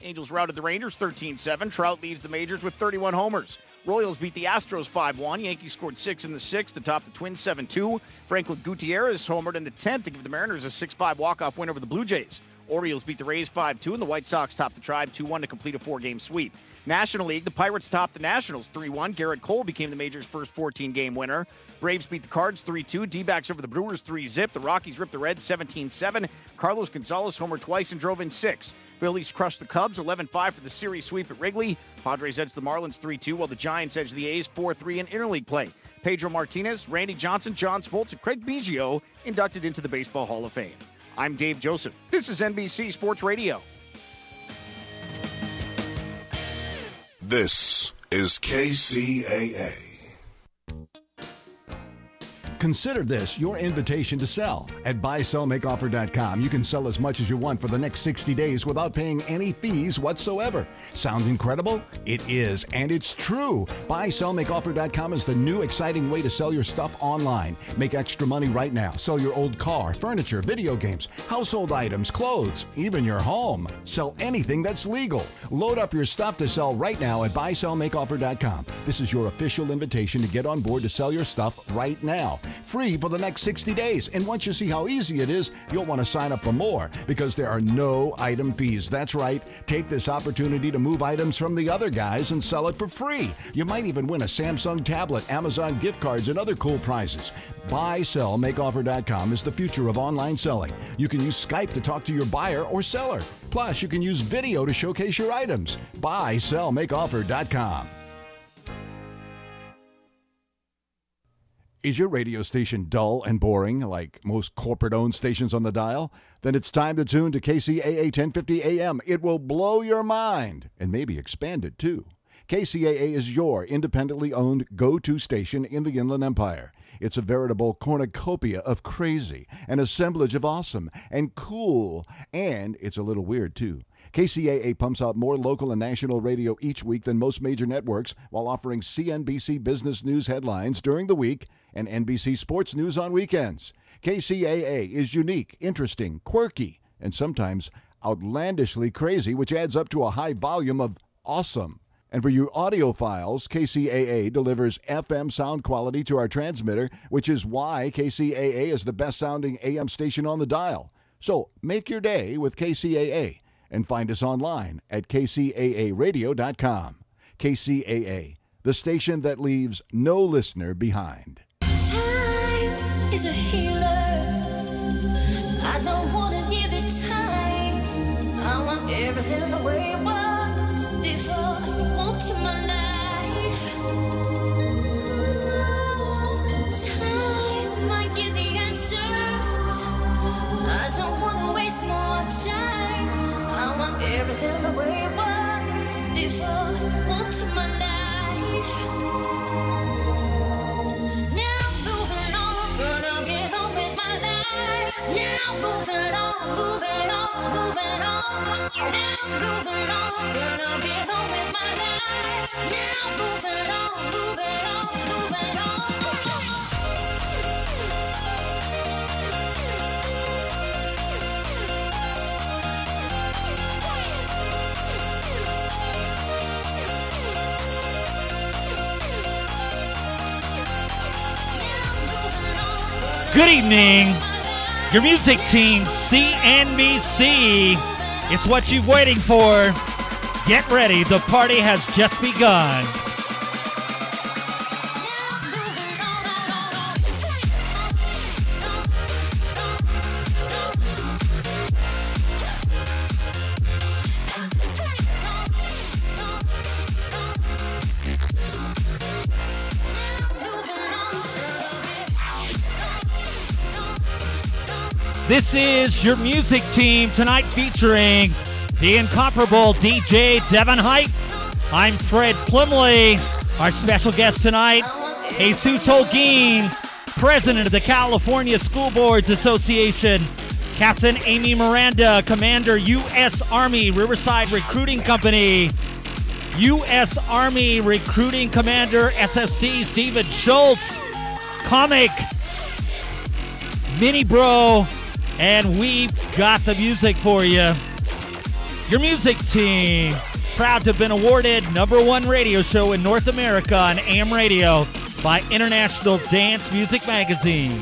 Angels routed the Rangers 13-7. Trout leads the majors with 31 homers. Royals beat the Astros 5-1. Yankees scored 6 in the 6th to top the Twins 7-2. Franklin Gutierrez homered in the 10th to give the Mariners a 6-5 walk-off win over the Blue Jays. Orioles beat the Rays 5-2, and the White Sox topped the Tribe 2-1 to complete a 4-game sweep. National League, the Pirates topped the Nationals 3-1. Garrett Cole became the major's first 14-game winner. Braves beat the Cards 3-2. D-backs over the Brewers 3-0. The Rockies ripped the Reds 17-7. Carlos Gonzalez homered twice and drove in 6. Phillies crushed the Cubs 11-5 for the series sweep at Wrigley. Padres edged the Marlins 3-2, while the Giants edged the A's 4-3 in interleague play. Pedro Martinez, Randy Johnson, John Smoltz, and Craig Biggio inducted into the Baseball Hall of Fame. I'm Dave Joseph. This is NBC Sports Radio. This is KCAA. Consider this your invitation to sell. At buysellmakeoffer.com, you can sell as much as you want for the next 60 days without paying any fees whatsoever. Sound incredible? It is, and it's true. Buysellmakeoffer.com is the new exciting way to sell your stuff online. Make extra money right now. Sell your old car, furniture, video games, household items, clothes, even your home. Sell anything that's legal. Load up your stuff to sell right now at buysellmakeoffer.com. This is your official invitation to get on board to sell your stuff right now. Free for the next 60 days. And once you see how easy it is, you'll want to sign up for more because there are no item fees. That's right. Take this opportunity to move items from the other guys and sell it for free. You might even win a Samsung tablet, Amazon gift cards, and other cool prizes. BuySellMakeOffer.com is the future of online selling. You can use Skype to talk to your buyer or seller. Plus, you can use video to showcase your items. BuySellMakeOffer.com. Is your radio station dull and boring like most corporate-owned stations on the dial? Then it's time to tune to KCAA 1050 AM. It will blow your mind and maybe expand it too. KCAA is your independently owned go-to station in the Inland Empire. It's a veritable cornucopia of crazy, an assemblage of awesome and cool, and it's a little weird too. KCAA pumps out more local and national radio each week than most major networks while offering CNBC business news headlines during the week and NBC sports news on weekends. KCAA is unique, interesting, quirky, and sometimes outlandishly crazy, which adds up to a high volume of awesome. And for you audiophiles, KCAA delivers FM sound quality to our transmitter, which is why KCAA is the best-sounding AM station on the dial. So make your day with KCAA and find us online at kcaaradio.com. KCAA, the station that leaves no listener behind. Time is a healer. I don't want to give it time. I want everything the way it was before I walked in my life. Time might give the answers. I don't want to waste more time. I want everything the way it was before I walked in my life. Now moving on, gonna get on with my life. Now moving on, moving on, moving on. Now moving on, gonna get on with my life. Now moving on, moving on, moving on. Good evening. Your music team, CNBC. It's what you've waiting for. Get ready. The party has just begun. This is your music team tonight featuring the incomparable DJ Devin Height. I'm Fred Plumley. Our special guest tonight, Jesus Holguin, President of the California School Boards Association, Captain Amy Miranda, Commander U.S. Army Riverside Recruiting Company, U.S. Army Recruiting Commander SFC Stephen Schultz, comic Mini Bro, and we've got the music for you. Your music team, proud to have been awarded #1 radio show in North America on AM radio by International Dance Music Magazine.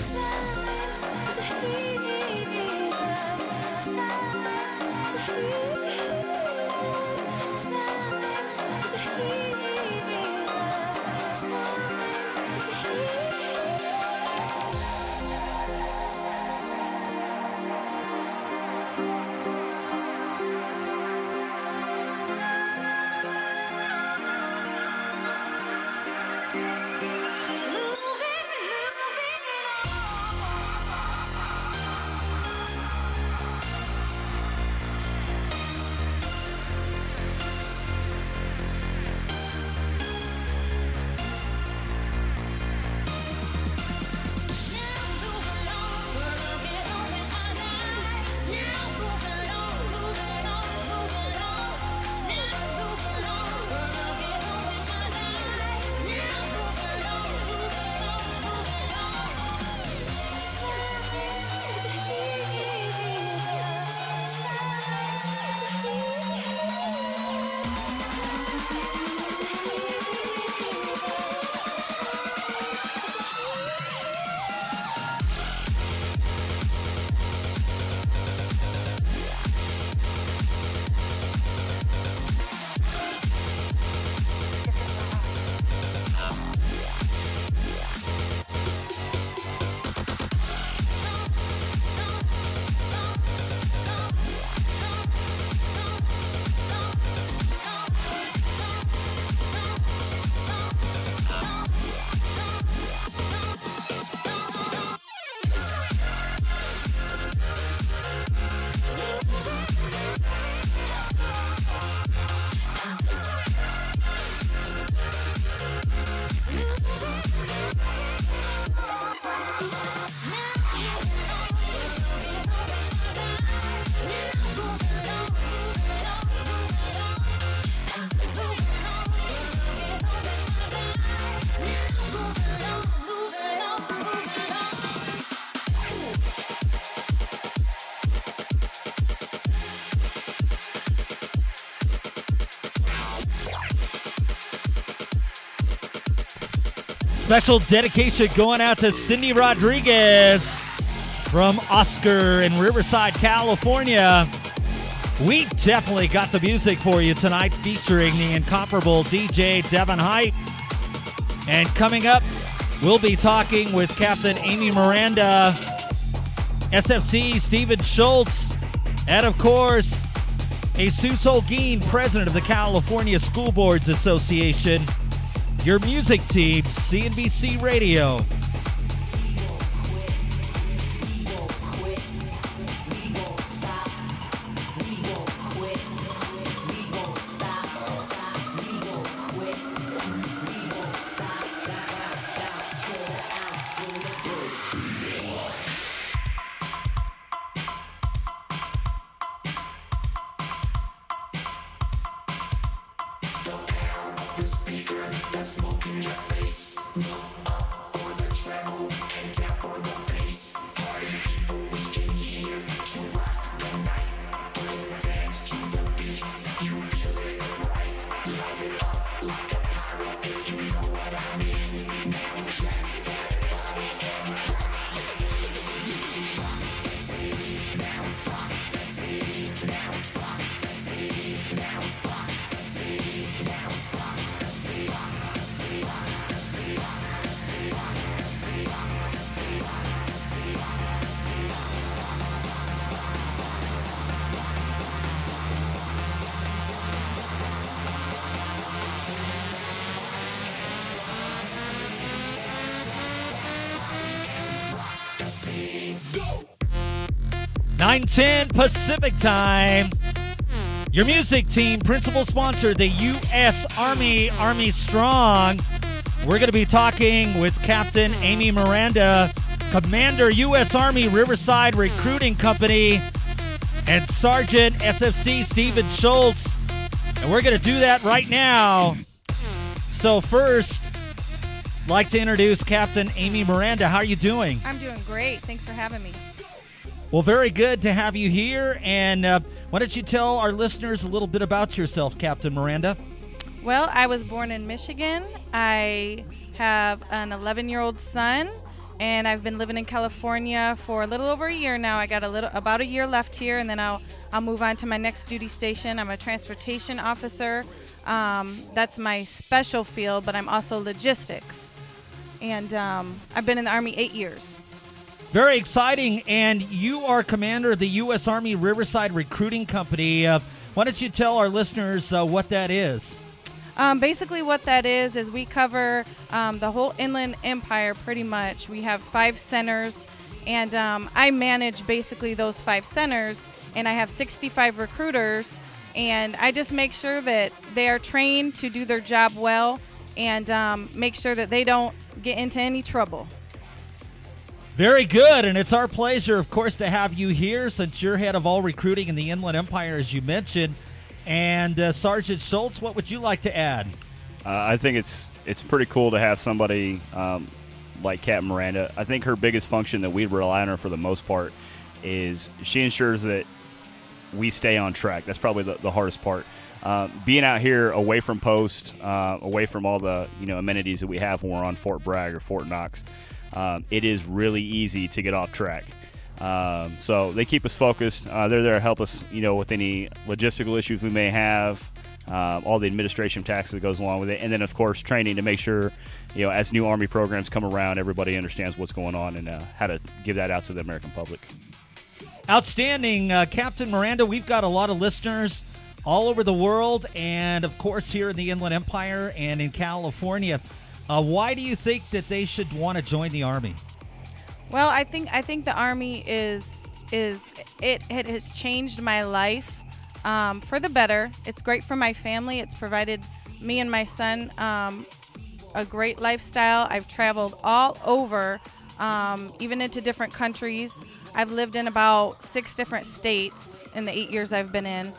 Special dedication going out to Cindy Rodriguez from Oscar in Riverside, California. We definitely got the music for you tonight, featuring the incomparable DJ Devin Hype. And coming up, we'll be talking with Captain Amy Miranda, SFC Stephen Schultz, and of course, Jesus Holguin, president of the California School Boards Association. Your music team, CNBC Radio. Go! 9:10 Pacific Time. Your music team, principal sponsor, the U.S. Army, Army Strong. We're going to be talking with Captain Amy Miranda, Commander, U.S. Army Riverside Recruiting Company, and Sergeant SFC Stephen Schultz. And we're going to do that right now. So first, I'd like to introduce Captain Amy Miranda. How are you doing? I'm doing great. Thanks for having me. Well, very good to have you here. And Why don't you tell our listeners a little bit about yourself, Captain Miranda? Well, I was born in Michigan. I have an 11-year-old son, and I've been living in California for a little over a year now. I got about a year left here, and then I'll move on to my next duty station. I'm a transportation officer. That's my special field, but I'm also logistics. And I've been in the Army 8 years. Very exciting. And you are commander of the U.S. Army Riverside Recruiting Company. Why don't you tell our listeners what that is? Basically what that is we cover the whole Inland Empire pretty much. We have 5 centers, and I manage basically those 5 centers, and I have 65 recruiters, and I just make sure that they are trained to do their job well and make sure that they don't get into any trouble. Very good, and it's our pleasure, of course, to have you here since you're head of all recruiting in the Inland Empire, as you mentioned. And Sergeant Schultz, what would you like to add? I think it's pretty cool to have somebody like Captain Miranda. I think her biggest function that we rely on her for the most part is she ensures that we stay on track. That's probably the hardest part. Being out here away from post, away from all the amenities that we have when we're on Fort Bragg or Fort Knox, it is really easy to get off track. So they keep us focused. They're there to help us, with any logistical issues we may have, all the administration tax that goes along with it, and then of course training to make sure, as new Army programs come around, everybody understands what's going on and how to give that out to the American public. Outstanding, Captain Miranda. We've got a lot of listeners all over the world, and of course here in the Inland Empire and in California. Why do you think that they should want to join the Army? Well, I think the Army it has changed my life for the better. It's great for my family. It's provided me and my son a great lifestyle. I've traveled all over, even into different countries. I've lived in about 6 different states in the 8 years I've been in.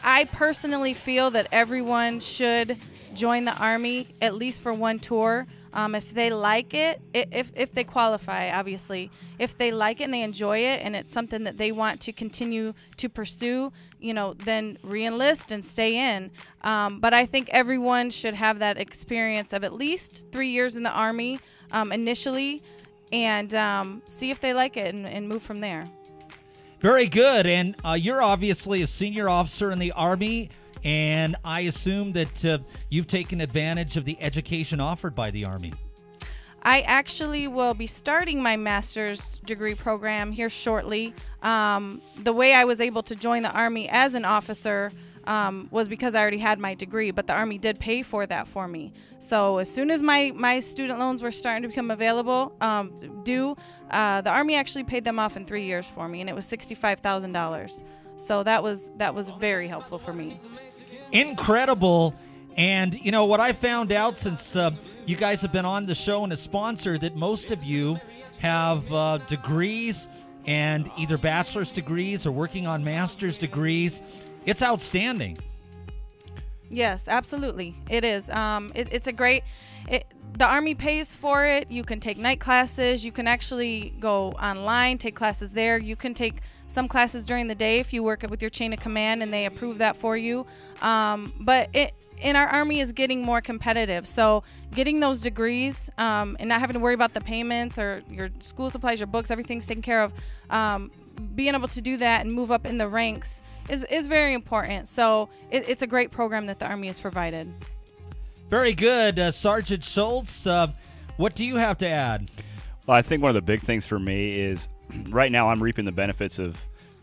I personally feel that everyone should join the Army at least for one tour. If they like it, if they qualify, obviously, if they like it and they enjoy it and it's something that they want to continue to pursue, then re-enlist and stay in. But I think everyone should have that experience of at least 3 years in the Army initially and see if they like it and move from there. Very good. And you're obviously a senior officer in the Army, and I assume that you've taken advantage of the education offered by the Army. I actually will be starting my master's degree program here shortly. The way I was able to join the Army as an officer was because I already had my degree, but the Army did pay for that for me. So as soon as my student loans were starting to become available, the Army actually paid them off in 3 years for me, and it was $65,000. So that was very helpful for me. Incredible. And, what I found out since you guys have been on the show and a sponsor, that most of you have degrees and either bachelor's degrees or working on master's degrees. It's outstanding. Yes, absolutely. It is. It's a great... the Army pays for it. You can take night classes. You can actually go online, take classes there. You can take some classes during the day if you work with your chain of command and they approve that for you. But in our Army is getting more competitive. So getting those degrees and not having to worry about the payments or your school supplies, your books, everything's taken care of. Being able to do that and move up in the ranks is very important. So it's a great program that the Army has provided. Very good. Sergeant Schultz, what do you have to add? Well, I think one of the big things for me is right now I'm reaping the benefits of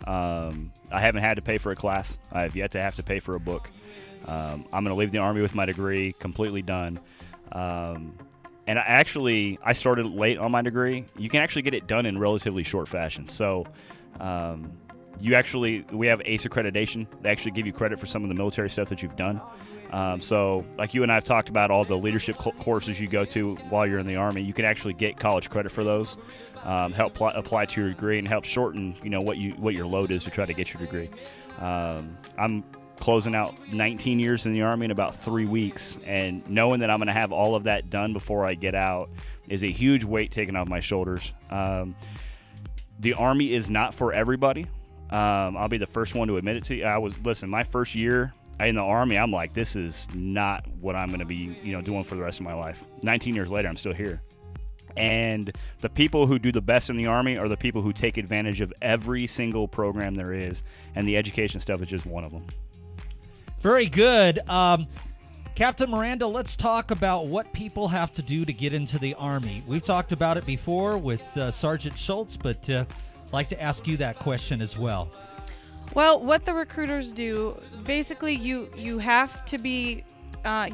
I haven't had to pay for a class. I have yet to have to pay for a book. I'm going to leave the Army with my degree completely done. And I started late on my degree. You can actually get it done in relatively short fashion. So we have ACE accreditation. They actually give you credit for some of the military stuff that you've done. So like you and I have talked about all the leadership courses you go to while you're in the Army, you can actually get college credit for those, help apply to your degree and help shorten, what your load is to try to get your degree. I'm closing out 19 years in the Army in about 3 weeks, and knowing that I'm going to have all of that done before I get out is a huge weight taken off my shoulders. The Army is not for everybody. I'll be the first one to admit it to you. Listen, my first year in the Army, I'm like, this is not what I'm going to be, doing for the rest of my life. 19 years later, I'm still here. And the people who do the best in the Army are the people who take advantage of every single program there is, and the education stuff is just one of them. Very good. Captain Miranda, let's talk about what people have to do to get into the Army. We've talked about it before with Sergeant Schultz, but I'd like to ask you that question as well. Well, what the recruiters do, basically you have to be,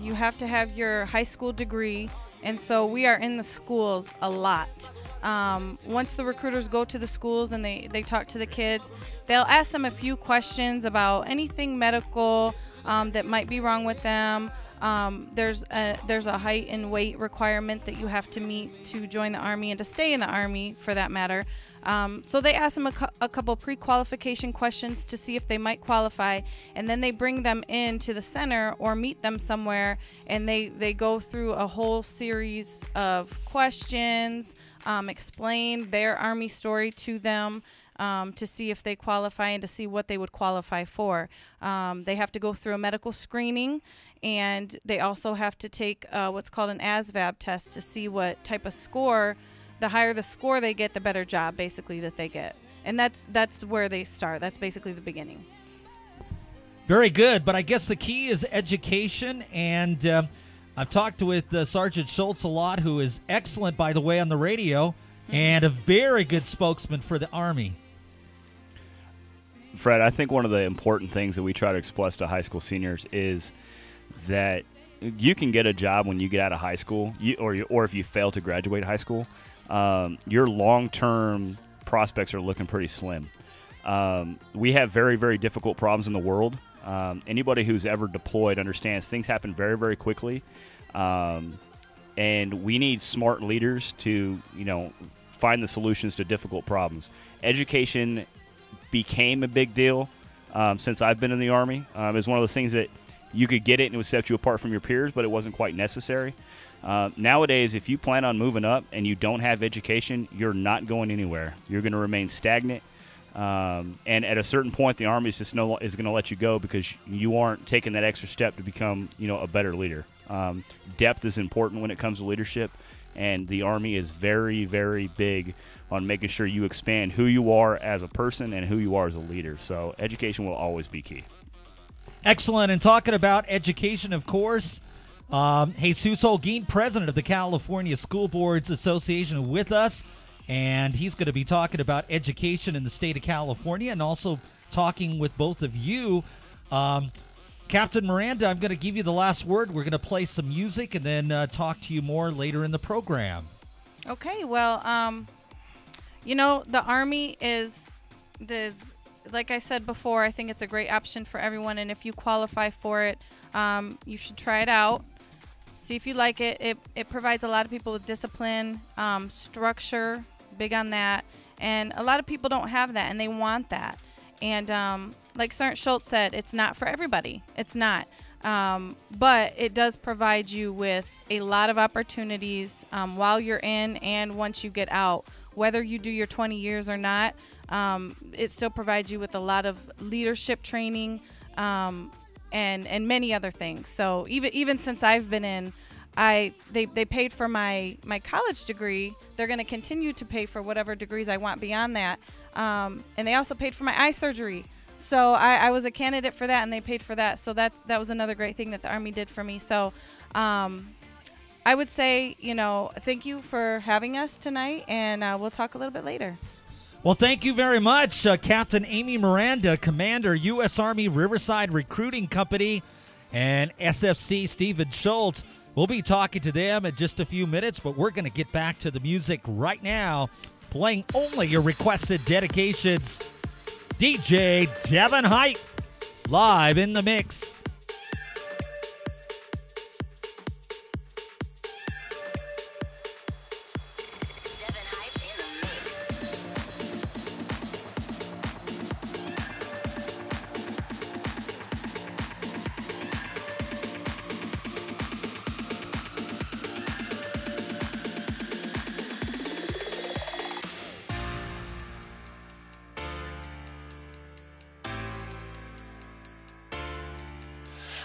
you have to have your high school degree, and so we are in the schools a lot. Once the recruiters go to the schools and they talk to the kids, they'll ask them a few questions about anything medical that might be wrong with them. There's a height and weight requirement that you have to meet to join the Army and to stay in the Army for that matter. So they ask them a couple pre-qualification questions to see if they might qualify, and then they bring them into the center or meet them somewhere, and they go through a whole series of questions, explain their Army story to them, to see if they qualify and to see what they would qualify for. They have to go through a medical screening, and they also have to take what's called an ASVAB test to see what type of score. The higher the score they get, the better job basically that they get. And that's where they start. That's basically the beginning. Very good, but I guess the key is education, and I've talked with Sergeant Schultz a lot, who is excellent, by the way, on the radio, and a very good spokesman for the Army. Fred, I think one of the important things that we try to express to high school seniors is that you can get a job when you get out of high school, or if you fail to graduate high school. Your long-term prospects are looking pretty slim. We have very, very difficult problems in the world. Anybody who's ever deployed understands things happen very, very quickly. And we need smart leaders to, find the solutions to difficult problems. Education became a big deal since I've been in the Army. It's one of those things that you could get it and it would set you apart from your peers, but it wasn't quite necessary. Nowadays, if you plan on moving up and you don't have education, you're not going anywhere. You're going to remain stagnant. And at a certain point, the Army is just is going to let you go because you aren't taking that extra step to become, a better leader. Depth is important when it comes to leadership, and the Army is very, very big on making sure you expand who you are as a person and who you are as a leader. So education will always be key. Excellent. And talking about education, of course, Jesus Holguin, president of the California School Boards Association, with us, and he's going to be talking about education in the state of California and also talking with both of you. Captain Miranda, I'm going to give you the last word. We're going to play some music and then talk to you more later in the program. Okay, well, the Army is like I said before, I think it's a great option for everyone, and if you qualify for it, you should try it out. See if you like it. It provides a lot of people with discipline, structure, big on that, and a lot of people don't have that, and they want that. And like Sergeant Schultz said, it's not for everybody. It's not. But it does provide you with a lot of opportunities while you're in and once you get out. Whether you do your 20 years or not, it still provides you with a lot of leadership training and many other things. So even since I've been in, they paid for my college degree. They're going to continue to pay for whatever degrees I want beyond that. And they also paid for my eye surgery. So I was a candidate for that, and they paid for that. So that was another great thing that the Army did for me. So I would say, thank you for having us tonight, and we'll talk a little bit later. Well, thank you very much, Captain Amy Miranda, Commander, U.S. Army Riverside Recruiting Company, and SFC Stephen Schultz. We'll be talking to them in just a few minutes, but we're going to get back to the music right now, playing only your requested dedications. DJ Devin Height, live in the mix.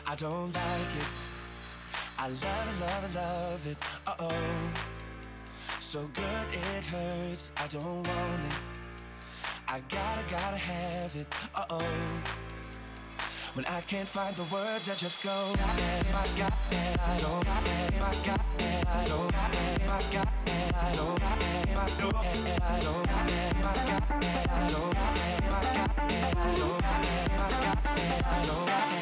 I don't like it. I love it. So good it hurts. I don't want it. I gotta have it. When I can't find the words, I just go. I got it. I don't got it. I got it. I don't got it. I got it. I don't got it. I don't got it. I don't got it. I got it. I don't got it. I got it. I don't got it. I got it. I don't got it.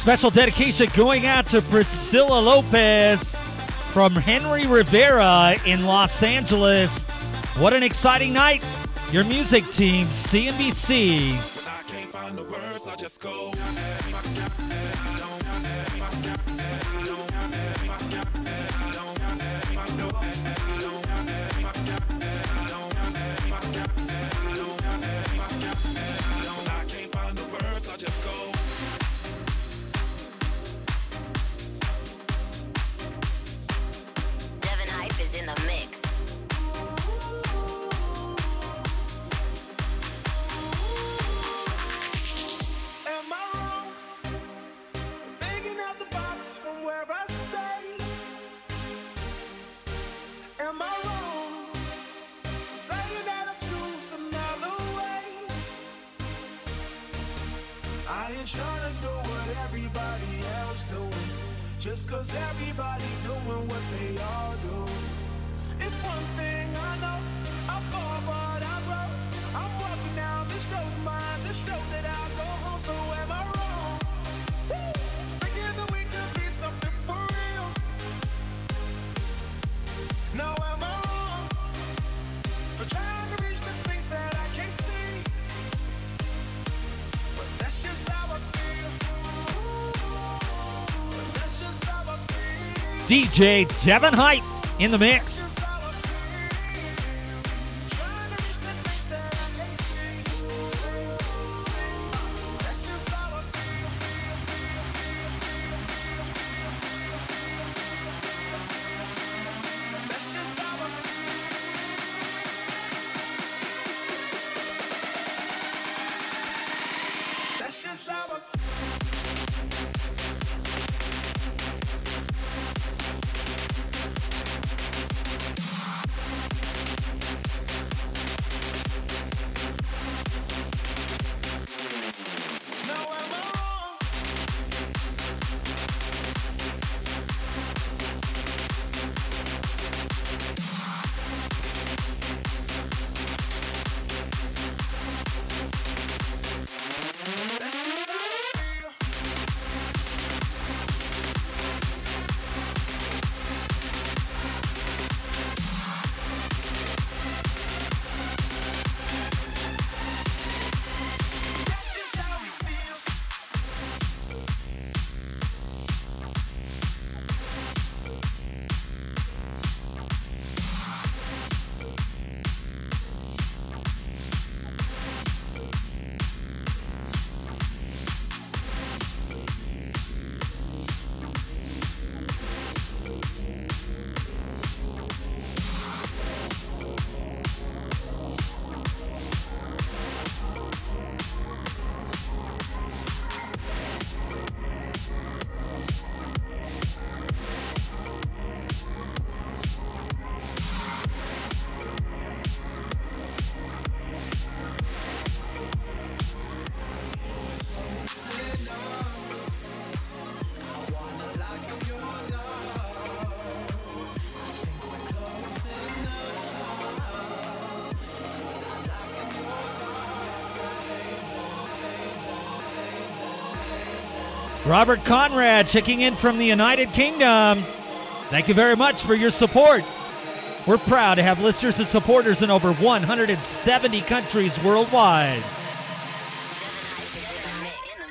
Special dedication going out to Priscilla Lopez from Henry Rivera in Los Angeles. What an exciting night. Your music team, CNBC. I can't find the words, I just go. In the mix. Am I wrong? Thinking out the box from where I stay. Am I wrong? Saying that I choose another way. I ain't trying to do what everybody else doing. Just cause everybody doing what they all do. It's one thing I know, I fall but I grow. I'm walking down this road of mine, this road that I go home. So am I wrong? Thinking that we could be something for real. Now am I wrong? For trying to reach the things that I can't see. But that's just how I feel. But that's just how I feel. DJ Devin Hype in the mix. Robert Conrad checking in from the United Kingdom. Thank you very much for your support. We're proud to have listeners and supporters in over 170 countries worldwide. Devin Hype is in the mix.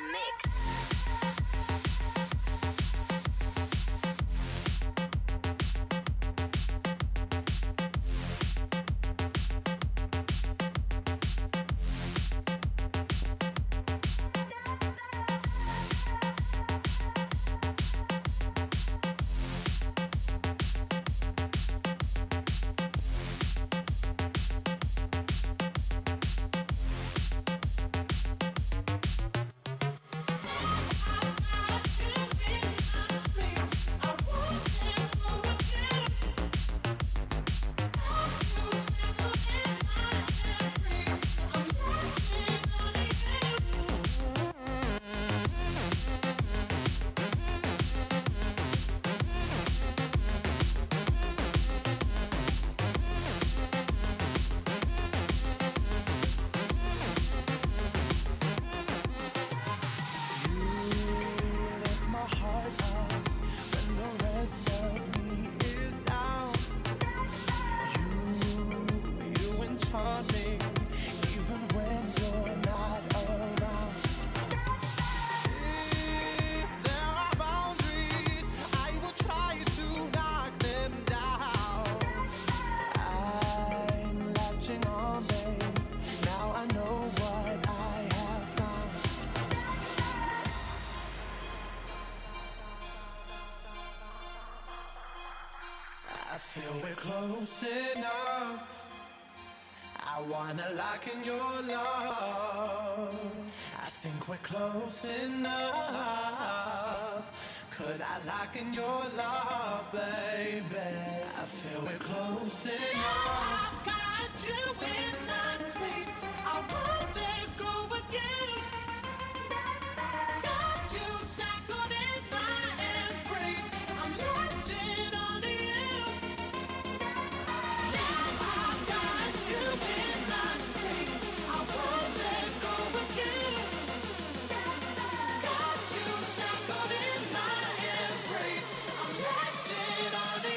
feel we're close enough. I wanna lock in your love. I think we're close enough. Could I lock in your love, baby? I feel we're close enough. I've got you in my space. I won't let go of you. Got you shackled in my embrace. I'm latching onto you. Now I've got you in my space. I won't let go of you. Got you shackled in my embrace. I'm latching onto you.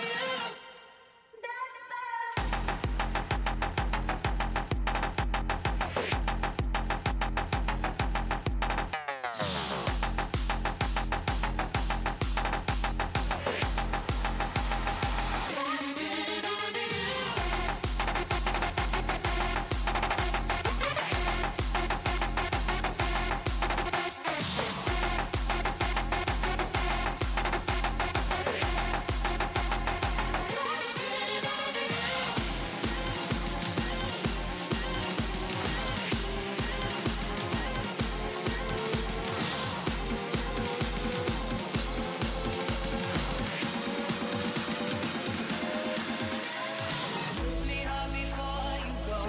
Kiss me hard before you go.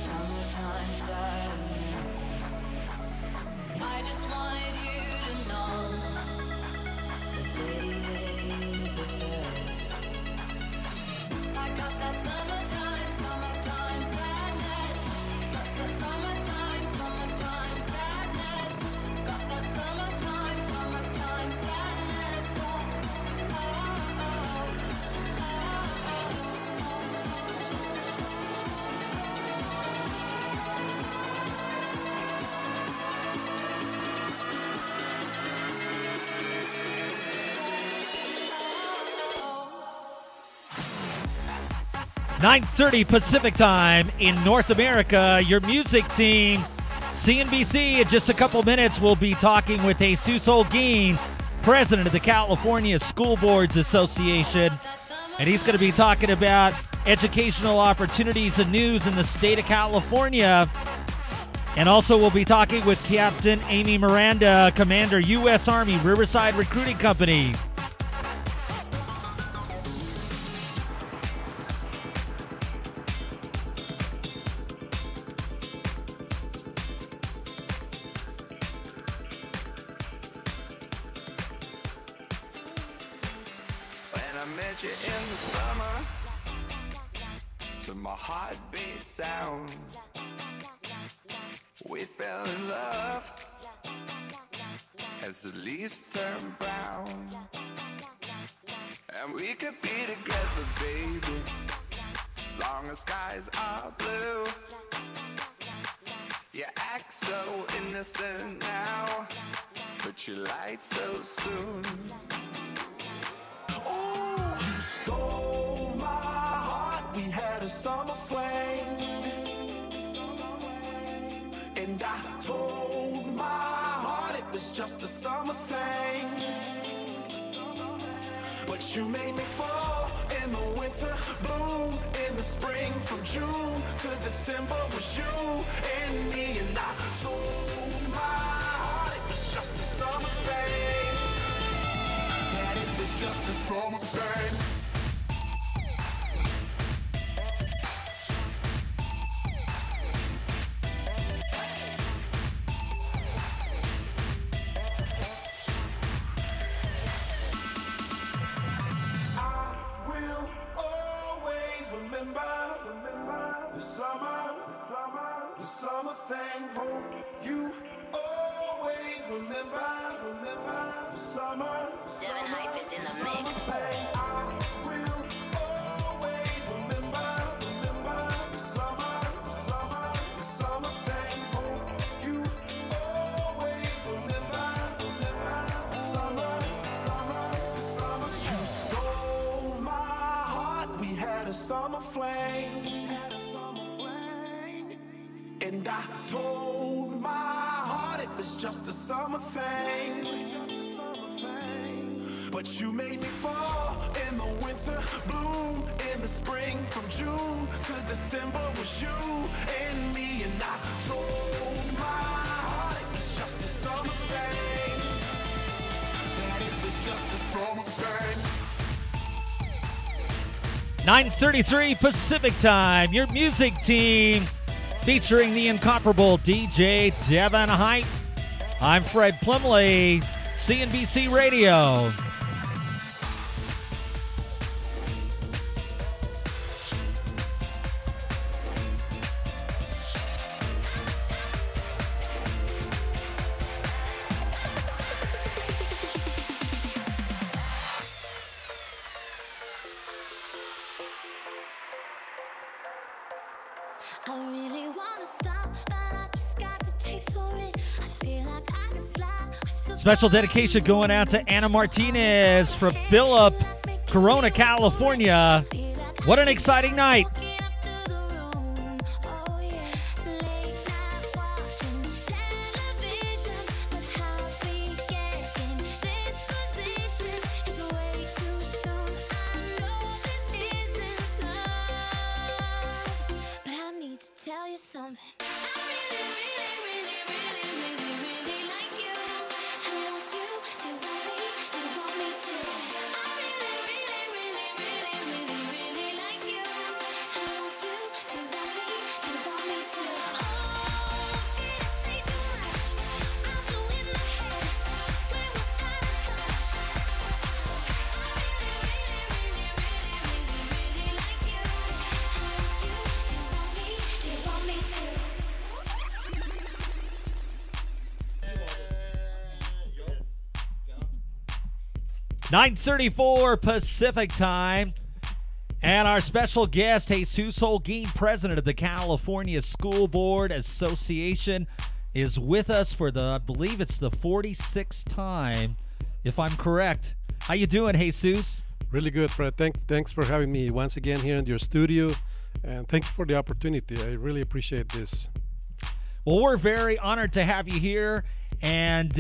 Summertime sadness. I just wanted you to know that baby you're the best. I got that summertime sadness. Summertime sadness. Got that summertime sadness. Oh, oh, oh, oh. 9:30 Pacific Time in North America. Your music team, CNBC. In just a couple minutes, we'll be talking with Jesus Holguin, president of the California School Boards Association. And he's going to be talking about educational opportunities and news in the state of California. And also we'll be talking with Captain Amy Miranda, Commander, U.S. Army Riverside Recruiting Company. When I met you in the summer, to my heartbeat sound, we fell in love as the leaves turn brown. And we could be together, baby, as long as skies are blue. You act so innocent now, but you lied so soon. Ooh, you stole my heart. We had a summer flame, and I told my heart it was just a summer thing. But you made me fall in the winter, bloom in the spring. From June to December was you and me, and I told my heart it was just a summer thing. That it was just a summer thing. I will always remember the summer thing. Hope you always remember the summer. Devin Hype is in the mix. I will always remember the summer thing. Hope you always remember the summer. You stole my heart. We had a summer flame, and I told my heart it was just a summer thing. But you made me fall in in the winter, bloom in the spring. From June to December was you and me. And I told my heart it was just a summer thing. That it was just a summer thing. 9:33 Pacific Time. Your music team featuring the incomparable DJ Devin Height. I'm Fred Plumley, CNBC Radio. I really wanna stop, but I just got the taste for it. I feel like I can fly with the Special dedication going out to Anna Martinez from Philip, Corona, California. What an exciting night. walking up to the room. Oh yeah, late night watching television, but how we get in this position is way too soon. I know this isn't love, but I need to tell you something. I really, really, really, really, really, really like you. I want you to want me too. I really, really, really, really, really, really like you. I want you to want me too. Oh, did I say too much? I'm so in my head when we're out of touch. I really, really, really, really, really like you. I want you to want me too. 9:34 Pacific Time. And our special guest, Jesus Holguin, president of the California School Board Association, is with us for I believe it's the 46th time, if I'm correct. How you doing, Jesus? Really good, Fred. Thanks for having me once again here in your studio, and thank you for the opportunity. I really appreciate this. Well, we're very honored to have you here, and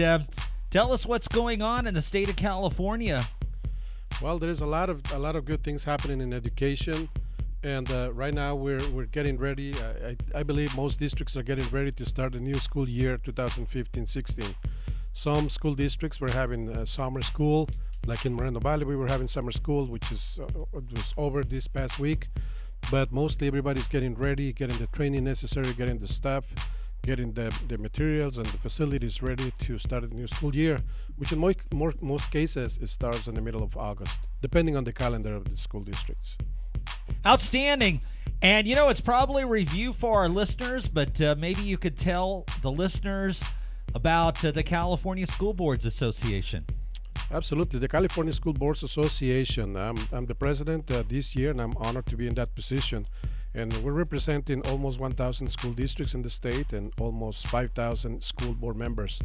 tell us what's going on in the state of California. Well, there is a lot of good things happening in education, and right now we're getting ready. I believe most districts are getting ready to start the new school year 2015-16. Some school districts were having summer school, like in Moreno Valley we were having summer school, which was over this past week. But mostly everybody's getting ready, getting the training necessary, getting the staff, getting the materials and the facilities ready to start the new school year, which in most cases it starts in the middle of August, depending on the calendar of the school districts. Outstanding. And you know, it's probably a review for our listeners, but maybe you could tell the listeners about the California School Boards Association. Absolutely. The California School Boards Association. I'm the president this year, and I'm honored to be in that position. And we're representing almost 1,000 school districts in the state and almost 5,000 school board members.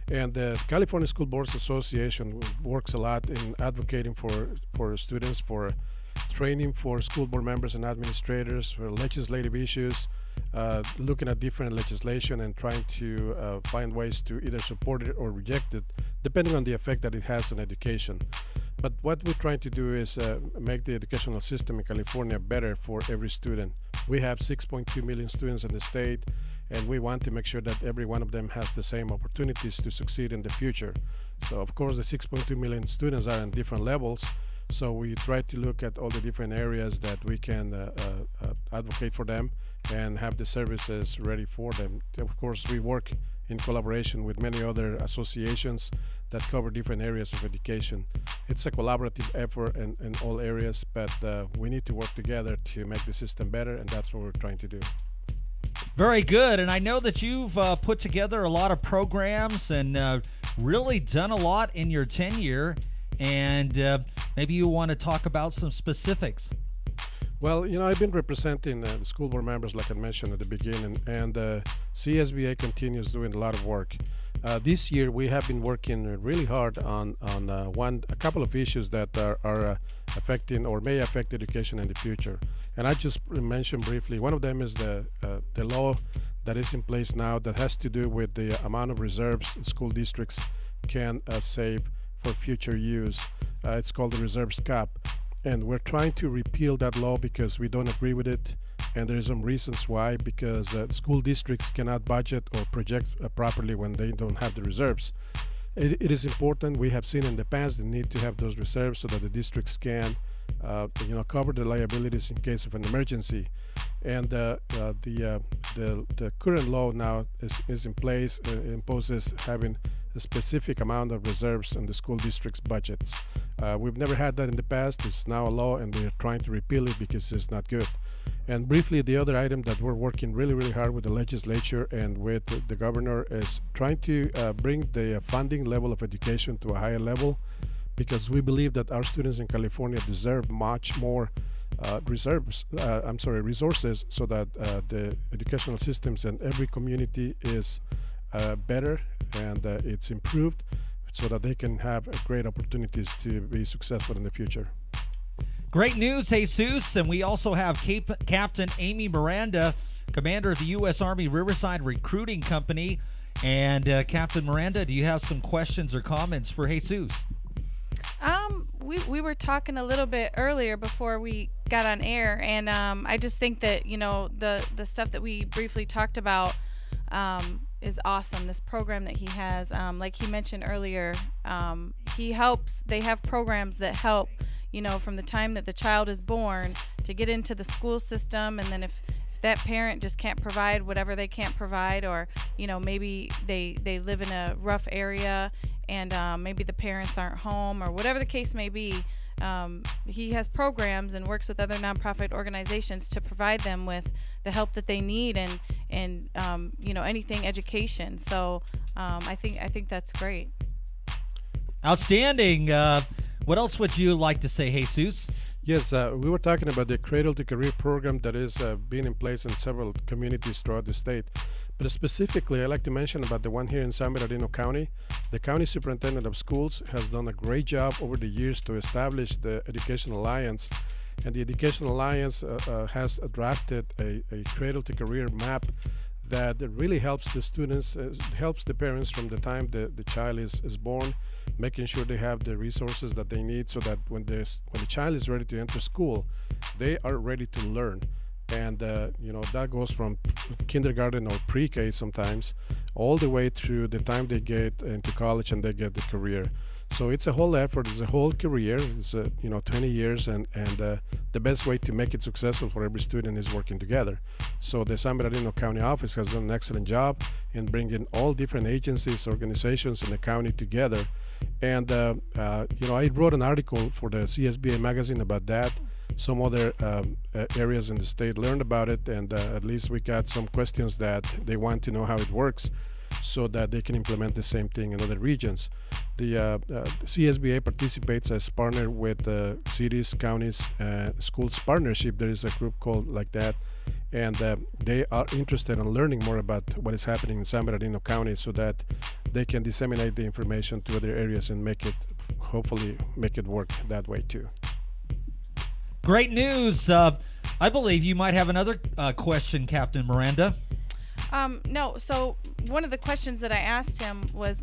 And the California School Boards Association works a lot in advocating for students, for training for school board members and administrators, for legislative issues, looking at different legislation and trying to find ways to either support it or reject it, depending on the effect that it has on education. But what we're trying to do is make the educational system in California better for every student. We have 6.2 million students in the state, and we want to make sure that every one of them has the same opportunities to succeed in the future. So of course the 6.2 million students are in different levels, so we try to look at all the different areas that we can advocate for them and have the services ready for them. Of course, we work in collaboration with many other associations that cover different areas of education. It's a collaborative effort in all areas, but we need to work together to make the system better, and that's what we're trying to do. Very good. And I know that you've put together a lot of programs and really done a lot in your tenure. And maybe you want to talk about some specifics. Well, you know, I've been representing the school board members, like I mentioned at the beginning, and CSBA continues doing a lot of work. This year, we have been working really hard on a couple of issues that are affecting or may affect education in the future. And I just mentioned briefly, one of them is the law that is in place now that has to do with the amount of reserves school districts can save for future use. It's called the reserves cap. and we're trying to repeal that law because we don't agree with it. And there are some reasons why, because school districts cannot budget or project properly when they don't have the reserves. It is important. We have seen in the past the need to have those reserves so that the districts can cover the liabilities in case of an emergency. And the current law now is in place, imposes having a specific amount of reserves in the school district's budgets. We've never had that in the past. It's now a law, and they're trying to repeal it because it's not good. And briefly, the other item that we're working really, really hard with the legislature and with the governor is trying to bring the funding level of education to a higher level, because we believe that our students in California deserve much more resources, so that the educational systems in every community is better and it's improved, so that they can have great opportunities to be successful in the future. Great news, Jesus. And we also have Captain Amy Miranda, commander of the U.S. Army Riverside Recruiting Company. And Captain Miranda, do you have some questions or comments for Jesus? We were talking a little bit earlier before we got on air, and I just think that, the stuff that we briefly talked about is awesome. This program that he has, like he mentioned earlier, they have programs that help, from the time that the child is born to get into the school system. And then if that parent just can't provide whatever they can't provide, or maybe they live in a rough area and maybe the parents aren't home, or whatever the case may be, he has programs and works with other nonprofit organizations to provide them with the help that they need and anything education. So I think that's great. Outstanding. What else would you like to say, Jesus? Yes, we were talking about the Cradle to Career program that is being in place in several communities throughout the state. But specifically, I'd like to mention about the one here in San Bernardino County. The county superintendent of schools has done a great job over the years to establish the Education Alliance. And the Education Alliance has drafted a Cradle to Career map that really helps the students, helps the parents from the time the child is born, making sure they have the resources that they need, so that when the child is ready to enter school, they are ready to learn. And that goes from kindergarten or pre-K sometimes all the way through the time they get into college and they get the career. So it's a whole effort. It's a whole career. It's 20 years, and the best way to make it successful for every student is working together. So the San Bernardino County office has done an excellent job in bringing all different agencies, organizations in the county together. And I wrote an article for the CSBA magazine about that. Some other areas in the state learned about it, and at least we got some questions that they want to know how it works, so that they can implement the same thing in other regions. The CSBA participates as partner with cities, counties, schools partnership. There is a group called like that, and they are interested in learning more about what is happening in San Bernardino County, so that they can disseminate the information to other areas and hopefully make it work that way too. Great news. I believe you might have another question, Captain Miranda. No. So one of the questions that I asked him was,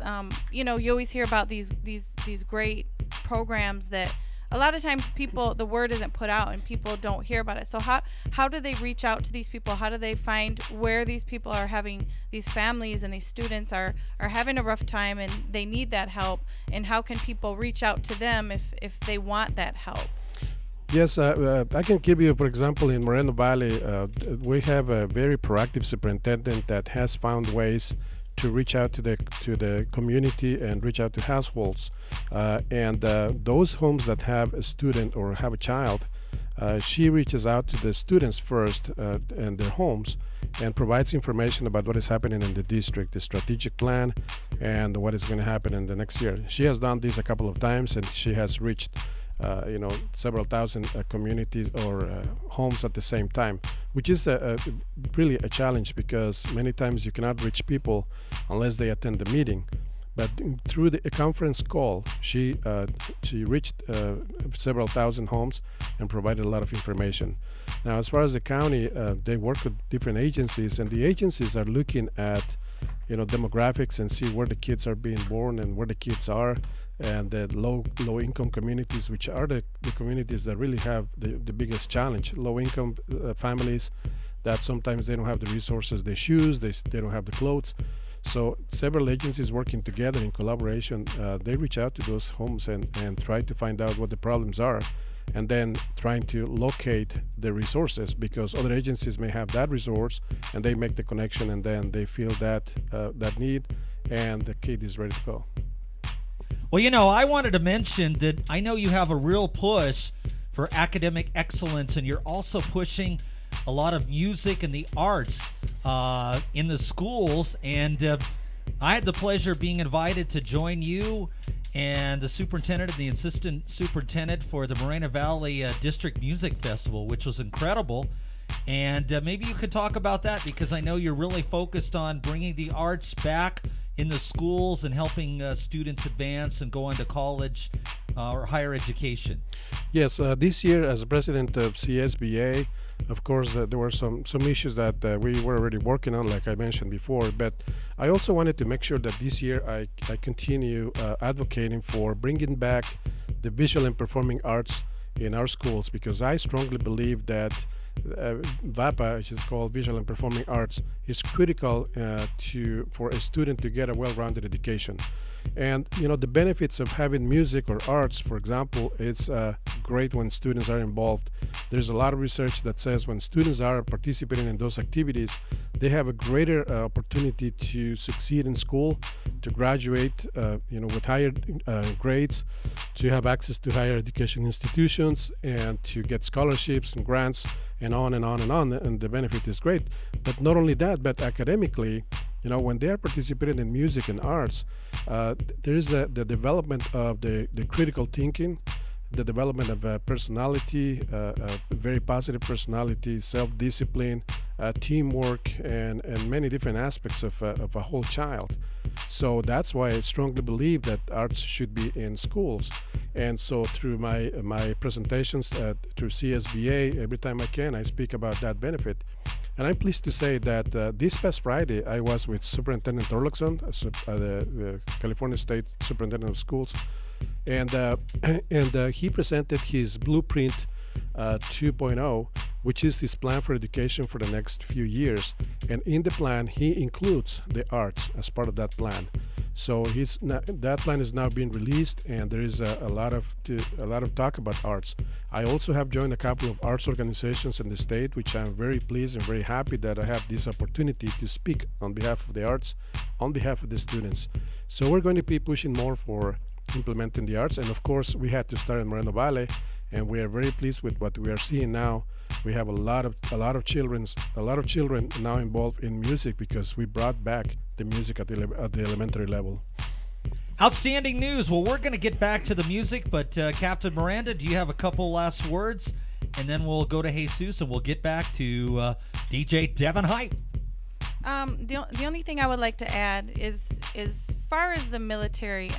you always hear about these great programs that a lot of times the word isn't put out and people don't hear about it. So how do they reach out to these people? How do they find where these people are having, these families and these students are having a rough time and they need that help? And how can people reach out to them if they want that help? Yes, I can give you, for example, in Moreno Valley, we have a very proactive superintendent that has found ways to reach out to the community and reach out to households. And those homes that have a student or have a child, she reaches out to the students first and their homes, and provides information about what is happening in the district, the strategic plan, and what is going to happen in the next year. She has done this a couple of times, and she has reached several thousand communities or homes at the same time, which is really a challenge, because many times you cannot reach people unless they attend the meeting. But through a conference call, she reached several thousand homes and provided a lot of information. Now, as far as the county, they work with different agencies, and the agencies are looking at demographics and see where the kids are being born and where the kids are. and the low income communities, which are the communities that really have the biggest challenge. Low income families that sometimes they don't have the resources, the shoes, they don't have the clothes. So several agencies working together in collaboration, they reach out to those homes and try to find out what the problems are, and then trying to locate the resources, because other agencies may have that resource and they make the connection, and then they feel that need, and the kid is ready to go. Well, I wanted to mention that I know you have a real push for academic excellence, and you're also pushing a lot of music and the arts in the schools. And I had the pleasure of being invited to join you and the superintendent and the assistant superintendent for the Moreno Valley District Music Festival, which was incredible. And maybe you could talk about that, because I know you're really focused on bringing the arts back in the schools and helping students advance and go on to college or higher education. Yes, this year as president of CSBA, of course, there were some issues that we were already working on, like I mentioned before. But I also wanted to make sure that this year I continue advocating for bringing back the visual and performing arts in our schools, because I strongly believe that VAPA, which is called Visual and Performing Arts, is critical for a student to get a well-rounded education. And the benefits of having music or arts, for example, it's great when students are involved. There's a lot of research that says when students are participating in those activities, they have a greater opportunity to succeed in school, to graduate with higher grades, to have access to higher education institutions, and to get scholarships and grants, and on and on and on. And the benefit is great. But not only that, but academically, when they are participating in music and arts, there is the development of the critical thinking, the development of personality, very positive personality, self-discipline, teamwork, and many different aspects of a whole child. So that's why I strongly believe that arts should be in schools. And so through my presentations through CSBA, every time I can, I speak about that benefit. And I'm pleased to say that this past Friday, I was with Superintendent Orlockson, the California State Superintendent of Schools, and he presented his Blueprint 2.0, which is his plan for education for the next few years. And in the plan, he includes the arts as part of that plan. So that plan is now being released, and there is a lot of talk about arts. I also have joined a couple of arts organizations in the state, which I'm very pleased and very happy that I have this opportunity to speak on behalf of the arts, on behalf of the students. So we're going to be pushing more for implementing the arts, and of course we had to start in Moreno Valley, and we are very pleased with what we are seeing now. We have a lot of children now involved in music, because we brought back the music at the elementary level. Outstanding news. Well, we're going to get back to the music, but Captain Miranda, do you have a couple last words? And then we'll go to Jesus, and we'll get back to DJ Devin Height. The only thing I would like to add is as far as the military,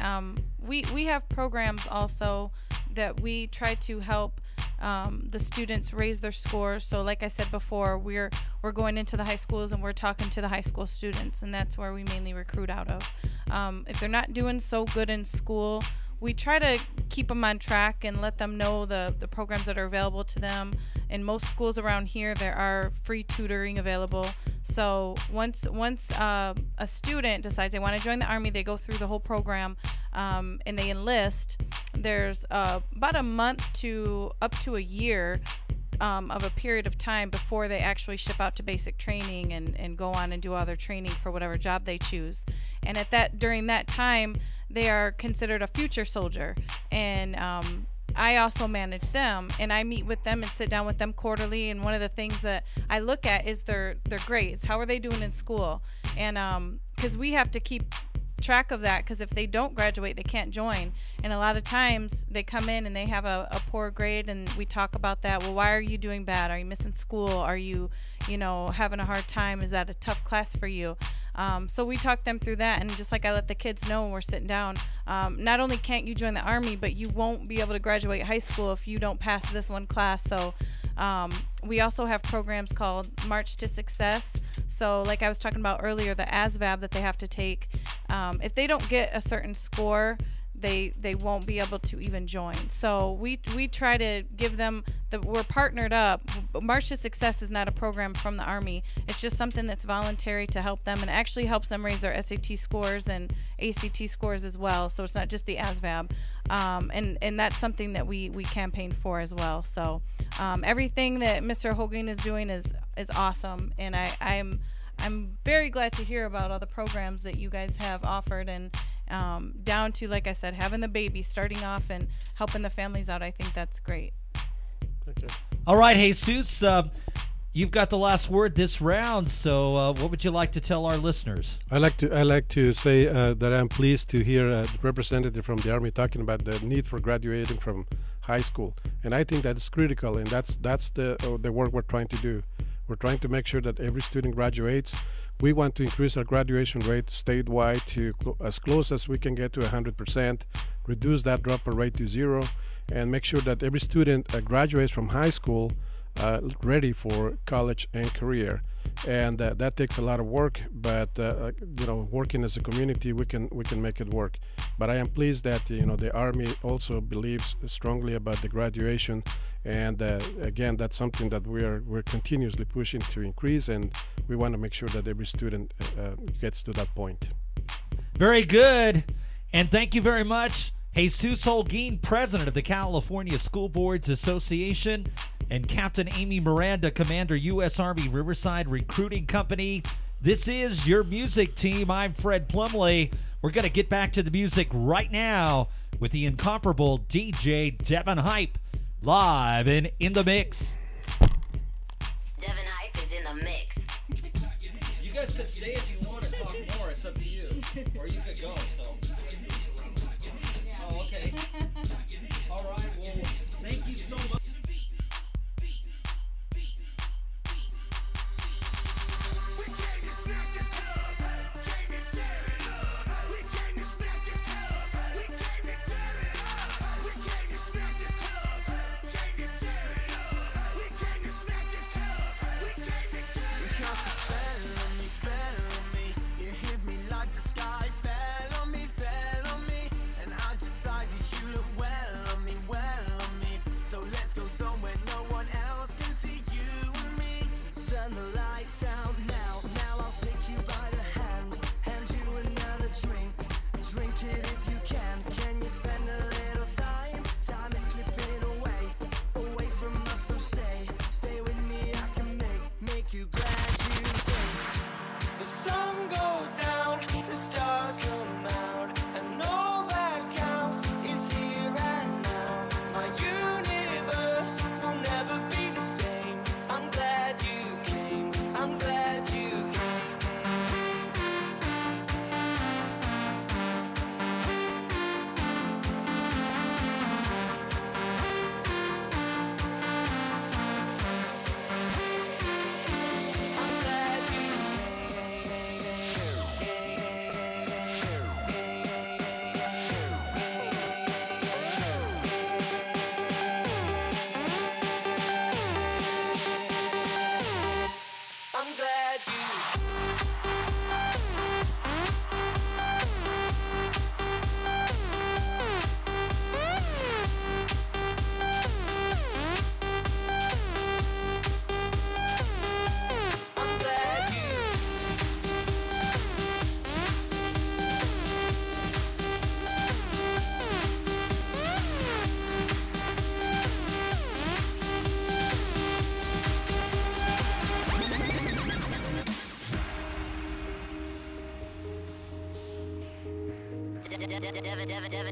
we have programs also that we try to help the students raise their scores. So like I said before, we're going into the high schools and we're talking to the high school students, and that's where we mainly recruit out of. If they're not doing so good in school, we try to keep them on track and let them know the programs that are available to them. In most schools around here, there are free tutoring available. So once a student decides they want to join the Army, they go through the whole program and they enlist. There's about a month to up to a year of a period of time before they actually ship out to basic training and go on and do other training for whatever job they choose. And during that time, they are considered a future soldier. And I also manage them, and I meet with them and sit down with them quarterly. And one of the things that I look at is their grades. How are they doing in school? And because we have to keep track of that, because if they don't graduate, they can't join. And a lot of times they come in and they have a poor grade, and we talk about that. Well, why are you doing bad? Are you missing school? Are you having a hard time? Is that a tough class for you? So we talk them through that, and just like I let the kids know when we're sitting down, not only can't you join the Army, but you won't be able to graduate high school if you don't pass this one class. So we also have programs called March to Success. So like I was talking about earlier, the ASVAB that they have to take, if they don't get a certain score, they won't be able to even join. So we try to give them we're partnered up. March to Success is not a program from the Army. It's just something that's voluntary to help them, and actually helps them raise their SAT scores and ACT scores as well. So it's not just the ASVAB, and that's something that we campaign for as well. So everything that Mr. Hogan is doing is awesome, and I'm very glad to hear about all the programs that you guys have offered, and down to, like I said, having the baby starting off and helping the families out. I think that's great. Okay. All right, Jesus, you've got the last word this round. So, what would you like to tell our listeners? I like to say that I'm pleased to hear the representative from the Army talking about the need for graduating from high school, and I think that's critical, and that's the work we're trying to do. We're trying to make sure that every student graduates. We want to increase our graduation rate statewide to as close as we can get to 100%, reduce that dropout rate to 0, and make sure that every student graduates from high school ready for college and career. And that takes a lot of work, but working as a community, we can make it work. But I am pleased that the Army also believes strongly about the graduation, and again, that's something that we're continuously pushing to increase, and we want to make sure that every student gets to that point. Very good, and thank you very much, Jesus Holguin, president of the California School Boards Association, and Captain Amy Miranda, Commander, U.S. Army Riverside Recruiting Company. This is your music team. I'm Fred Plumley. We're going to get back to the music right now with the incomparable DJ Devin Hype, live and in the mix. Devin Hype is in the mix. You guys can stay if you want to talk more. It's up to you. Or you could go. So. Oh, okay. All right. Well, thank you so much.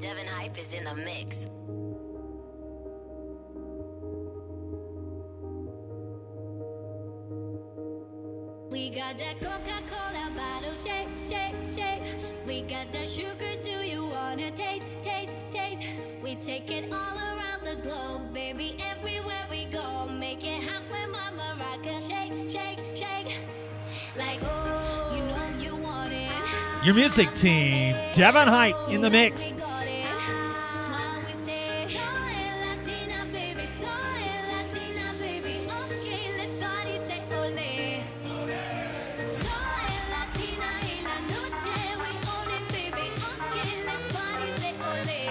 Devin Hype is in the mix. We got that Coca-Cola bottle, shake, shake, shake. We got that sugar, do you wanna taste, taste, taste? We take it all around the globe, baby, everywhere we go. Make it hot with my maraca, shake, shake, shake. Like, oh, you know you want it. Your music team, Devin Hype in the mix. Ole.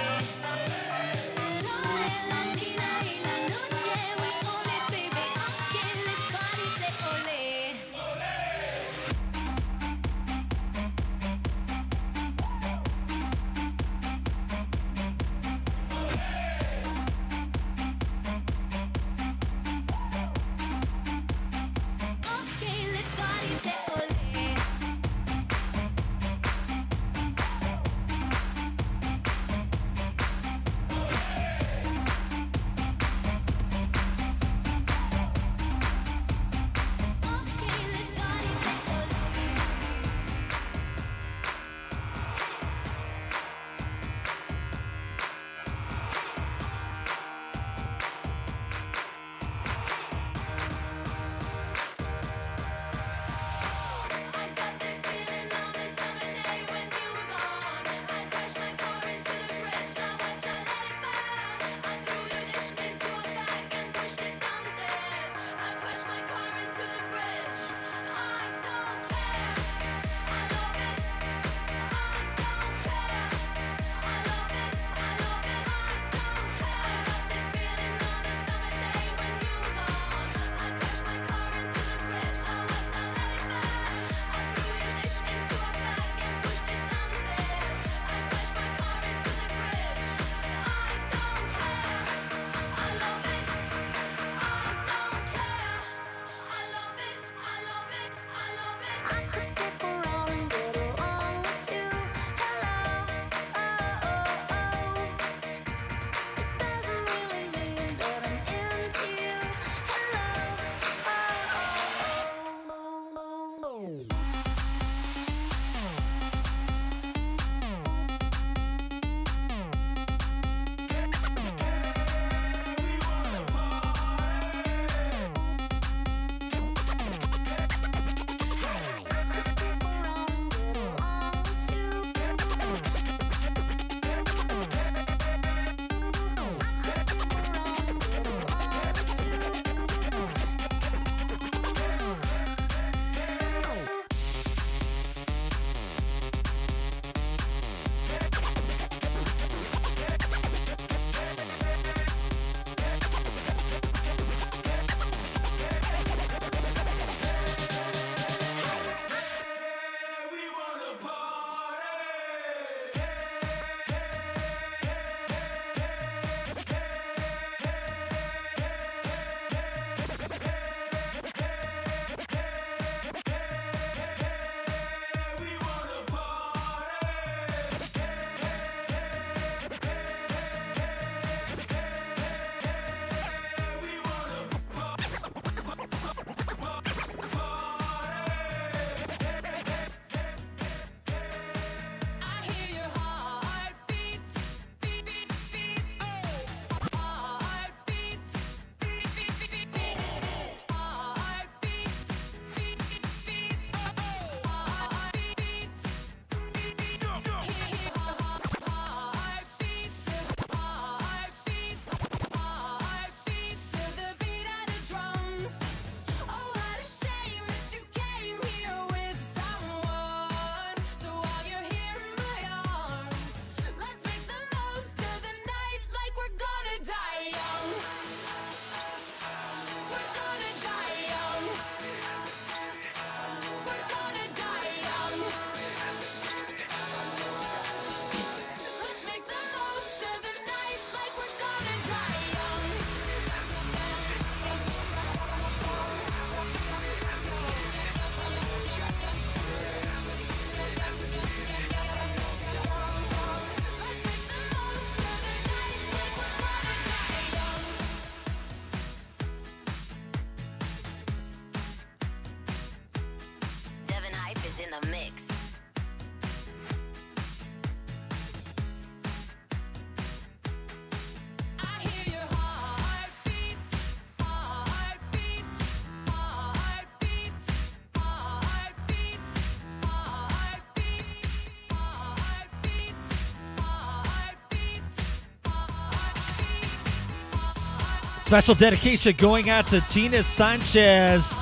Special dedication going out to Tina Sanchez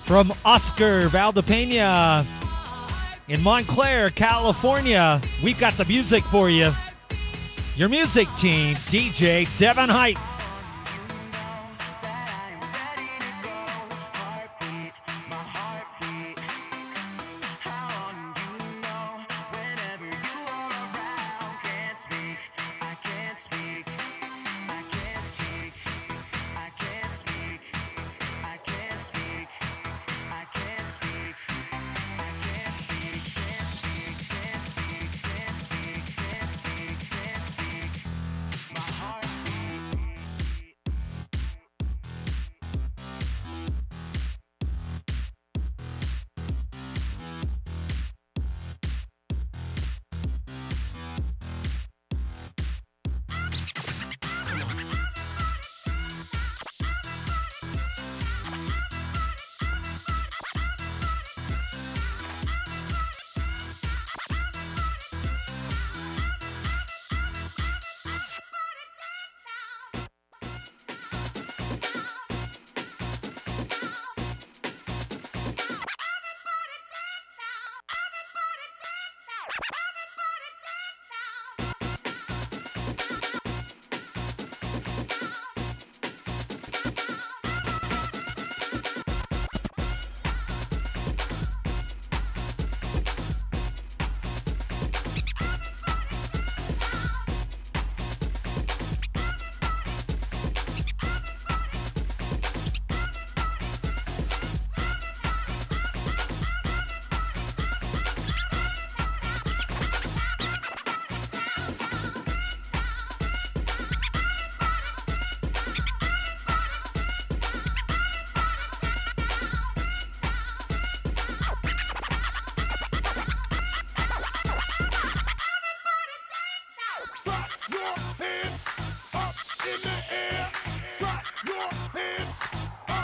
from Oscar Valdepena in Montclair, California. We've got the music for you. Your music team, DJ Devin Height.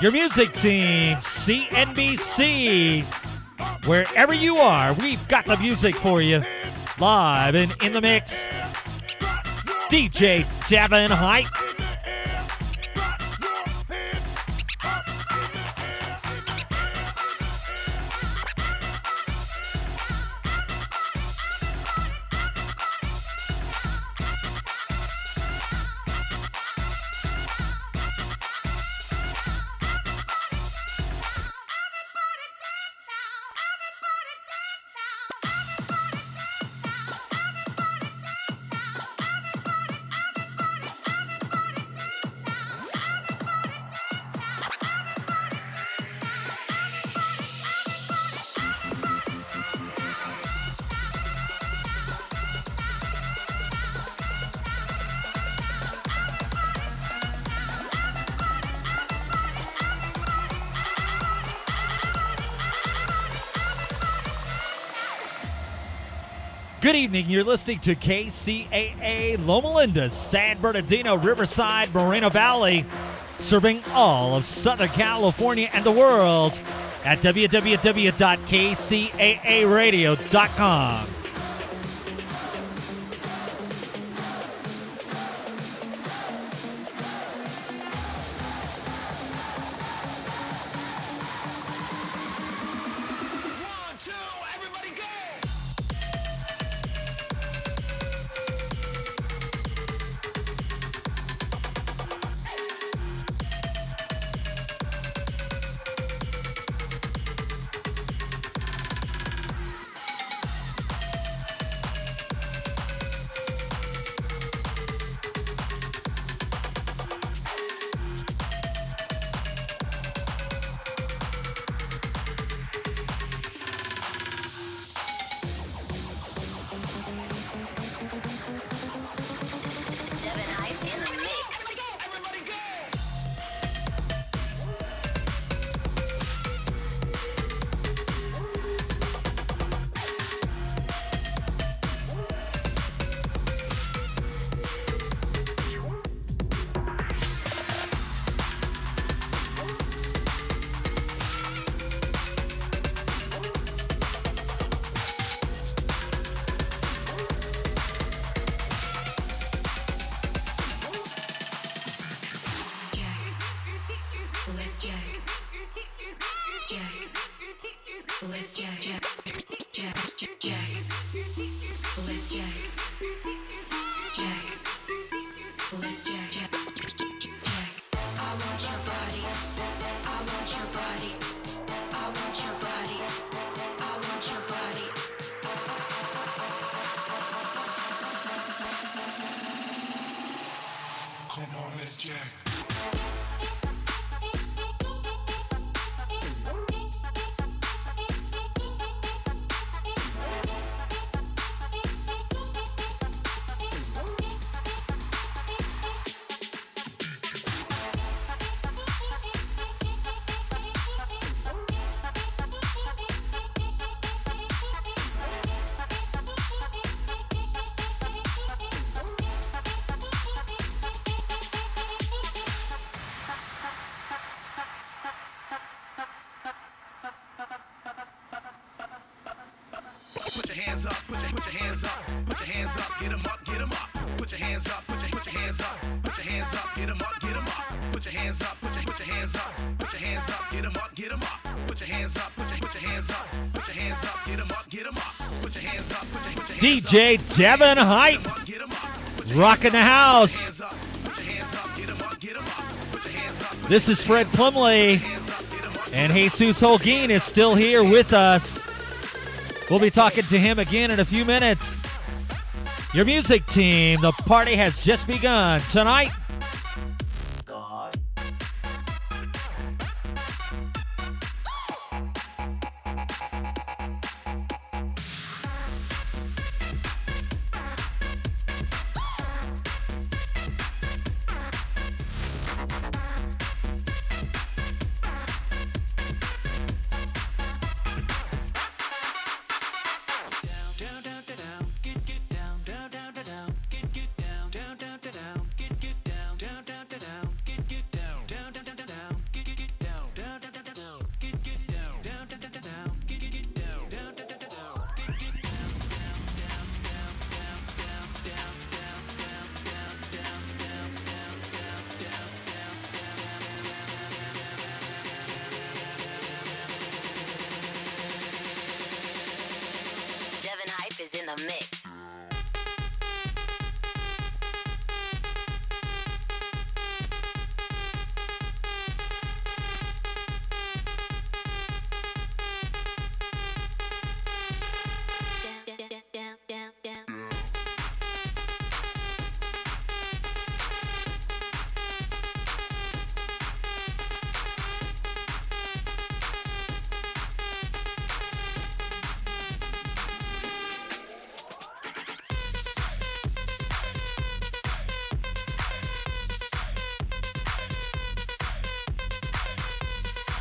Your music team, CNBC. Wherever you are, we've got the music for you. Live and in the mix, DJ Devin Height. Good evening. You're listening to KCAA Loma Linda, San Bernardino, Riverside, Moreno Valley, serving all of Southern California and the world at www.kcaaradio.com. Police Jack. Jack. Police Jack. Jack. I want your body. I want your body. I want your body. I want your body. Come on, Miss Jack. Put your hands up, put your hands up, put your hands up, get 'em up, get 'em up. Put your hands up, put your hands up, put your hands up, get 'em up, get 'em up. Put your hands up, put your hands up, put your hands up, get 'em up, get 'em up. Put your hands up, put your hands up, put your hands up, get 'em up, get 'em up. Put your hands up, put your hands up. DJ Devin Hype, rocking the house. This is Fred Plumley, and Jesus Holguin is still here with us. We'll be talking to him again in a few minutes. Your music team, the party has just begun tonight. Devin Hype is in the mix.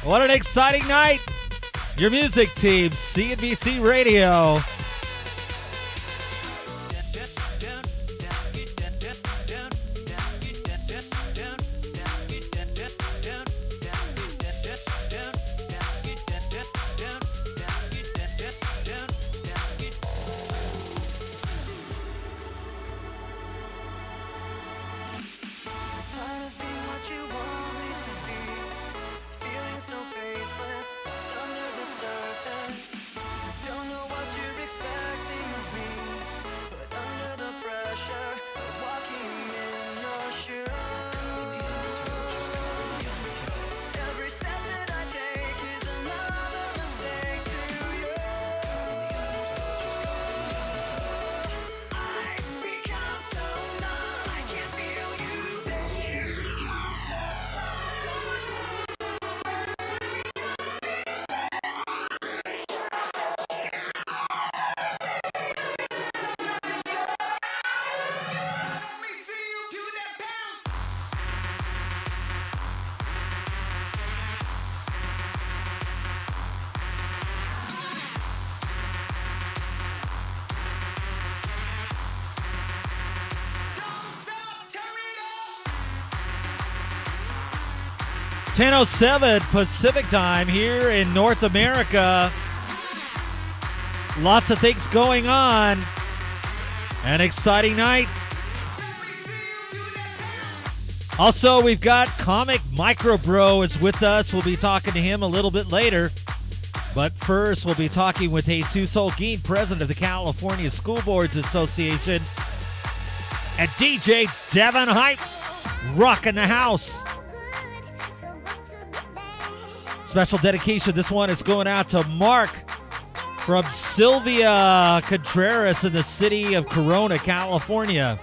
What an exciting night. Your music team, CNBC Radio. Tired of being what you want me to be. Feeling so faithless, lost under the surface. Don't know what you're expecting of me, but under the pressure of walking in your shoes. Every step that I take is another mistake to you. I've become so numb, I can't feel you there. So much more. Let me see you do that bounce. Don't stop, turn it up. 10:07 Pacific time here in North America. Lots of things going on. An exciting night. Also, we've got Comic Micro Bro is with us. We'll be talking to him a little bit later. But first, we'll be talking with Jesus Holguin, president of the California School Boards Association, and DJ Devin Hype, rocking the house. Special dedication. This one is going out to Mark from Sylvia Contreras in the city of Corona, California.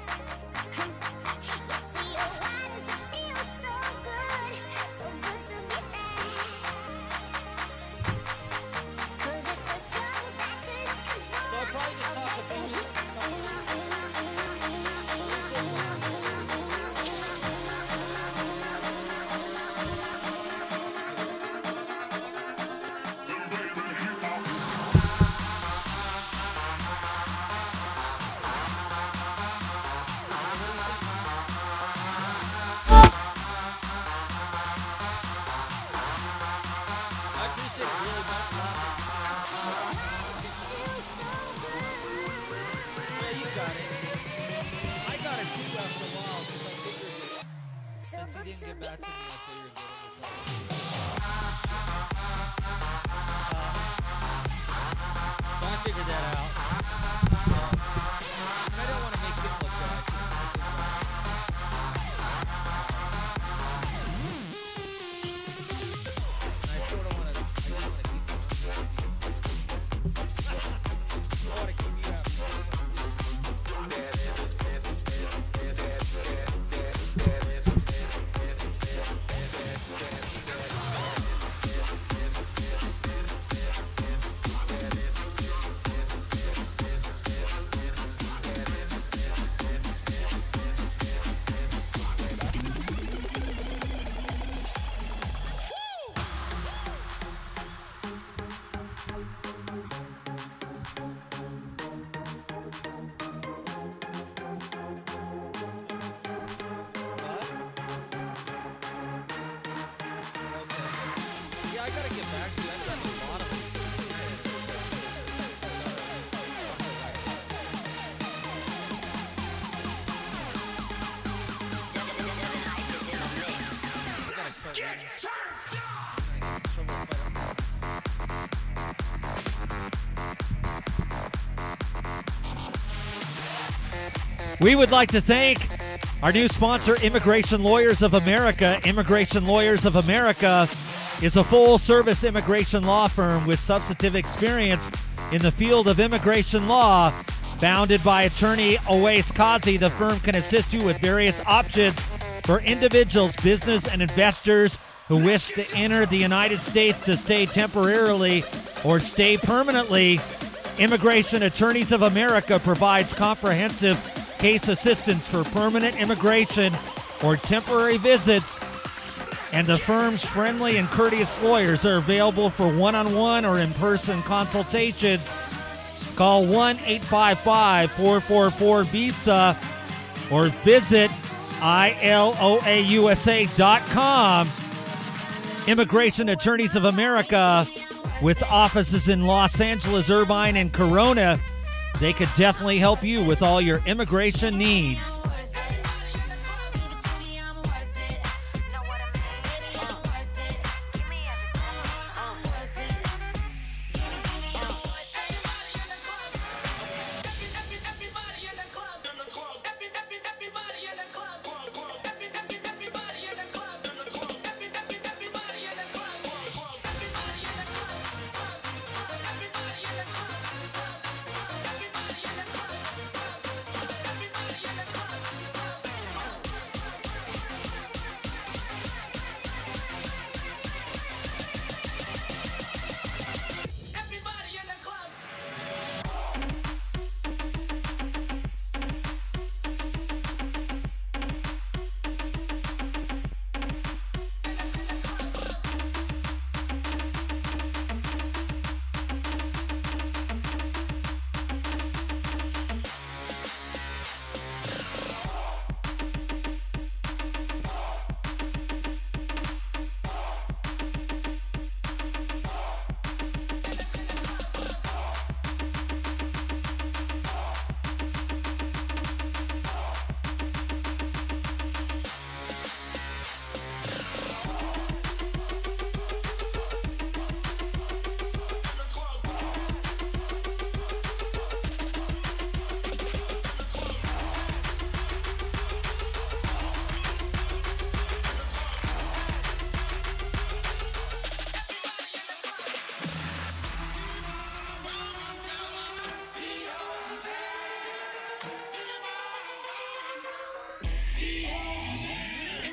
We would like to thank our new sponsor, Immigration Lawyers of America. Immigration Lawyers of America is a full-service immigration law firm with substantive experience in the field of immigration law. Founded by attorney Owais Kcaa, the firm can assist you with various options for individuals, business, and investors who wish to enter the United States to stay temporarily or stay permanently. Immigration Attorneys of America provides comprehensive case assistance for permanent immigration or temporary visits, and the firm's friendly and courteous lawyers are available for one-on-one or in-person consultations. Call 1-855-444-VISA or visit ILOAUSA.com. Immigration Attorneys of America, with offices in Los Angeles, Irvine, and Corona. They could definitely help you with all your immigration needs.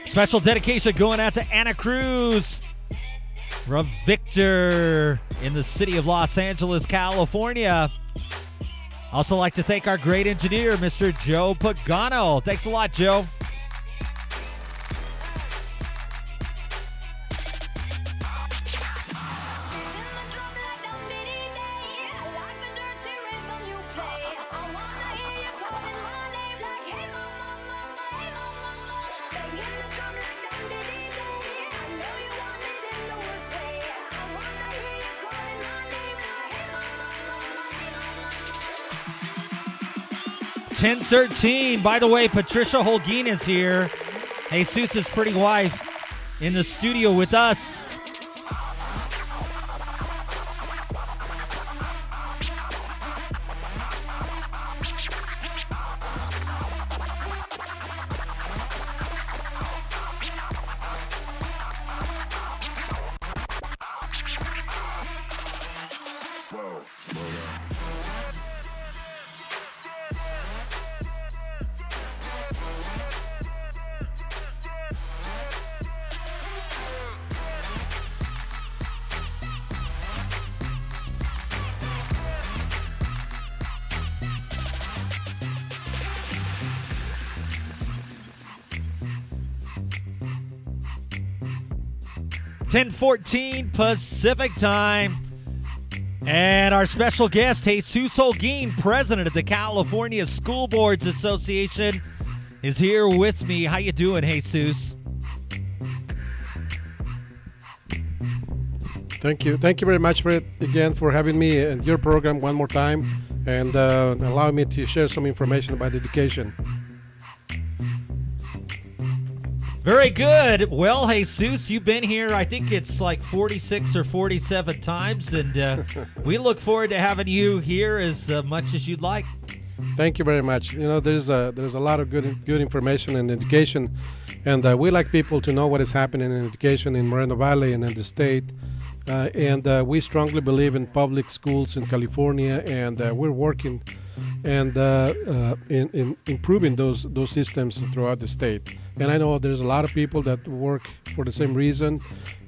Special dedication going out to Anna Cruz from Victor in the city of Los Angeles, California. Also like to thank our great engineer, Mr. Joe Pagano. Thanks a lot, Joe. Ten 13. By the way, Patricia Holguin is here. Jesus' pretty wife in the studio with us. Whoa, slow down. 10:14 Pacific time. And our special guest, Jesus Holguin, president of the California School Boards Association, is here with me. How you doing, Jesus? Thank you. Thank you very much, Fred, again, for having me in your program one more time and allow me to share some information about education. Very good. Well, Jesus, you've been here, I think it's like 46 or 47 times, and we look forward to having you here as much as you'd like. Thank you very much. You know, there's a lot of good information in education, and we like people to know what is happening in education in Moreno Valley and in the state. And we strongly believe in public schools in California, and we're working and in improving those systems throughout the state. And I know there's a lot of people that work for the same reason,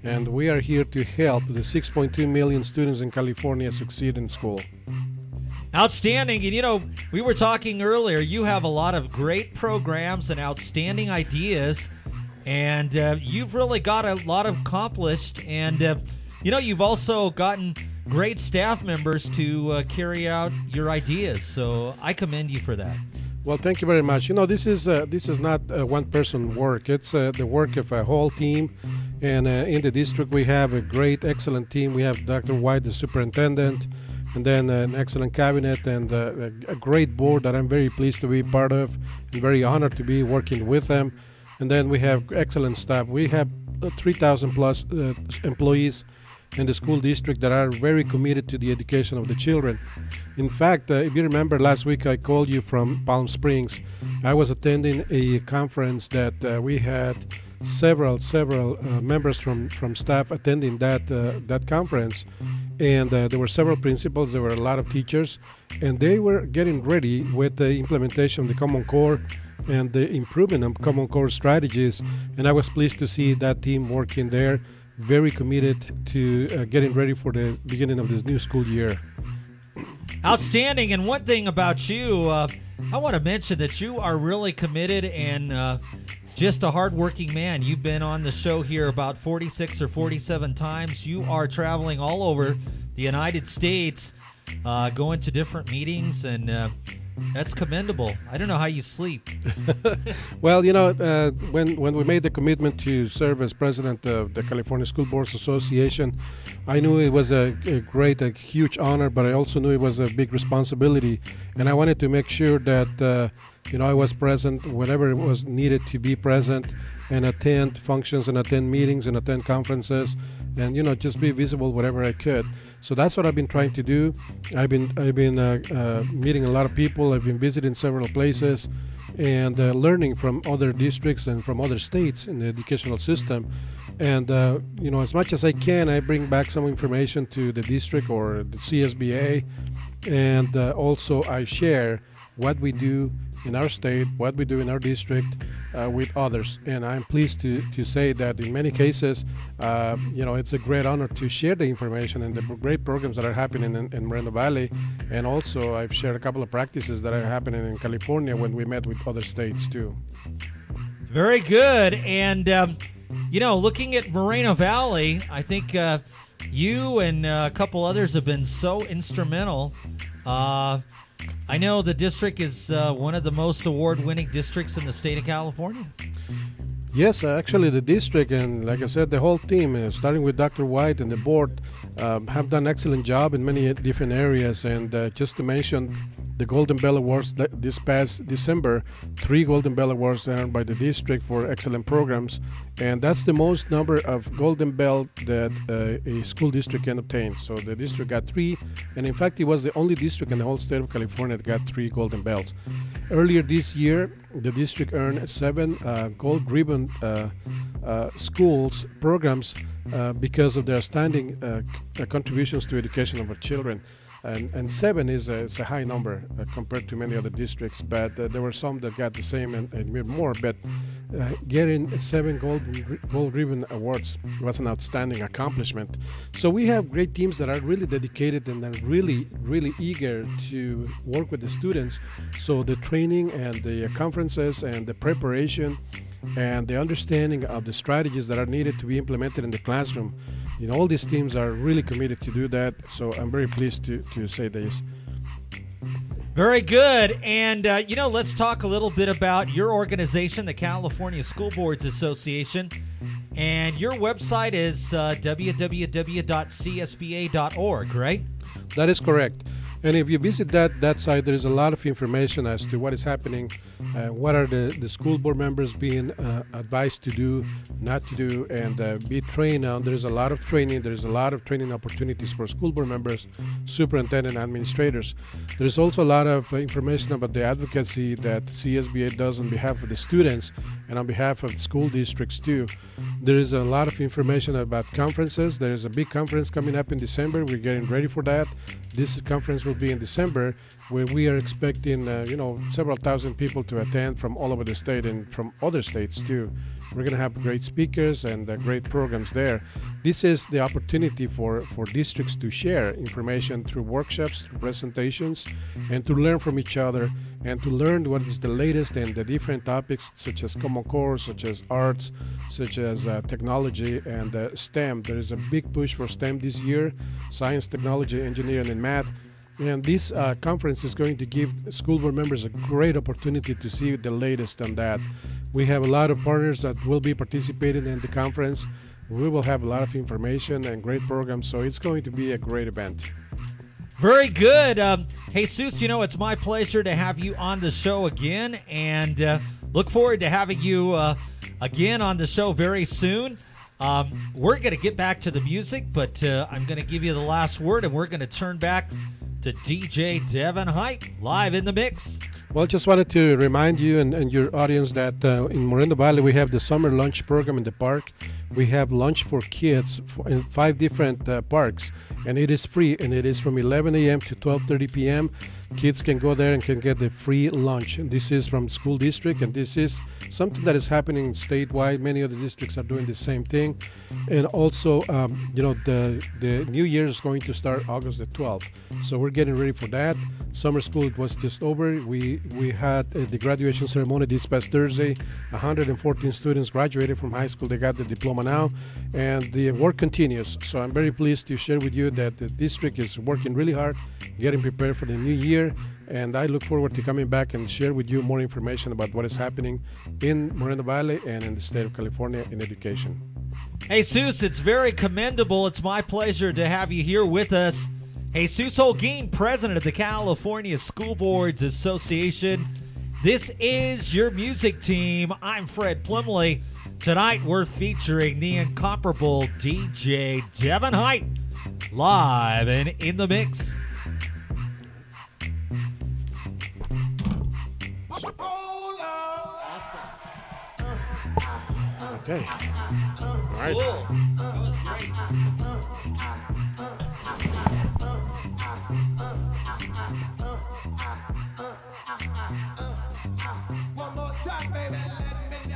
and we are here to help the 6.2 million students in California succeed in school. Outstanding. And, you know, we were talking earlier, you have a lot of great programs and outstanding ideas, and you've really got a lot accomplished. And, you know, you've also gotten great staff members to carry out your ideas. So I commend you for that. Well, thank you very much. You know, this is not one-person work. It's the work of a whole team. And in the district, we have a great, excellent team. We have Dr. White, the superintendent, and then an excellent cabinet and a great board that I'm very pleased to be part of and very honored to be working with them. And then we have excellent staff. We have 3,000 plus employees in the school district that are very committed to the education of the children. In fact, if you remember last week I called you from Palm Springs. I was attending a conference that we had several members from staff attending that conference, and there were several principals, there were a lot of teachers, and they were getting ready with the implementation of the Common Core and the improvement of Common Core strategies, and I was pleased to see that team working there, very committed to getting ready for the beginning of this new school year. Outstanding. And one thing about you, I want to mention that you are really committed and just a hardworking man. You've been on the show here about 46 or 47 times. You are traveling all over the United States, going to different meetings, and that's commendable. I don't know how you sleep. Well, you know, when we made the commitment to serve as president of the California School Boards Association, I knew it was a huge honor, but I also knew it was a big responsibility. And I wanted to make sure that, I was present whenever it was needed to be present and attend functions and attend meetings and attend conferences and, just be visible wherever I could. So that's what I've been trying to do. I've been meeting a lot of people. I've been visiting several places and learning from other districts and from other states in the educational system. And, as much as I can, I bring back some information to the district or the CSBA. And also I share what we do in our state, what we do in our district, with others. And I'm pleased to say that in many cases, it's a great honor to share the information and the great programs that are happening in Moreno Valley. And also, I've shared a couple of practices that are happening in California when we met with other states too. Very good. And, looking at Moreno Valley, I think you and a couple others have been so instrumental. I know the district is one of the most award-winning districts in the state of California. Yes, actually the district and, like I said, the whole team, starting with Dr. White and the board, have done an excellent job in many different areas. And just to mention the Golden Bell Awards this past December, 3 Golden Bell Awards earned by the district for excellent programs. And that's the most number of Golden Bell that a school district can obtain. So the district got 3, and in fact, it was the only district in the whole state of California that got 3 Golden Bells. Earlier this year, the district earned 7 Gold Ribbon schools programs because of their outstanding contributions to education of our children. And 7 is a high number compared to many other districts, but there were some that got the same and more. But getting 7 gold ribbon awards was an outstanding accomplishment. So we have great teams that are really dedicated and are really, really eager to work with the students. So the training and the conferences and the preparation and the understanding of the strategies that are needed to be implemented in the classroom. All these teams are really committed to do that, so I'm very pleased to say this. Very good. And, let's talk a little bit about your organization, the California School Boards Association. And your website is www.csba.org, right? That is correct. And if you visit that site, there is a lot of information as to what is happening, what are the school board members being advised to do, not to do, and be trained on. There's a lot of training. There's a lot of training opportunities for school board members, superintendent, administrators. There's also a lot of information about the advocacy that CSBA does on behalf of the students and on behalf of school districts too. There is a lot of information about conferences. There is a big conference coming up in December. We're getting ready for that. This conference will be in December, where we are expecting, several thousand people to attend from all over the state and from other states too. We're going to have great speakers and great programs there. This is the opportunity for districts to share information through workshops, through presentations, and to learn from each other and to learn what is the latest in the different topics such as Common Core, such as arts, such as technology and STEM. There is a big push for STEM this year, science, technology, engineering, and math. And this conference is going to give school board members a great opportunity to see the latest on that. We have a lot of partners that will be participating in the conference. We will have a lot of information and great programs, so it's going to be a great event. Very good. Jesus, it's my pleasure to have you on the show again, and look forward to having you again on the show very soon. We're going to get back to the music, but I'm going to give you the last word, and we're going to turn back to DJ Devin Height, live in the mix. Well, just wanted to remind you and your audience that in Moreno Valley we have the summer lunch program in the park. We have lunch for kids in 5 different parks, and it is free, and it is from 11 a.m. to 12:30 p.m. Kids can go there and can get the free lunch. And this is from school district, and this is something that is happening statewide. Many other districts are doing the same thing. And also, the new year is going to start August the 12th. So we're getting ready for that. Summer school was just over. We had the graduation ceremony this past Thursday. 114 students graduated from high school. They got the diploma now, and the work continues. So I'm very pleased to share with you that the district is working really hard, getting prepared for the new year. And I look forward to coming back and share with you more information about what is happening in Moreno Valley and in the state of California in education. Jesus, it's very commendable. It's my pleasure to have you here with us. Jesus Holguin, president of the California School Boards Association. This is your music team. I'm Fred Plumley. Tonight we're featuring the incomparable DJ Devin Height, live and in the mix. Okay. All right. Cool. That was great. One more time, baby. Let me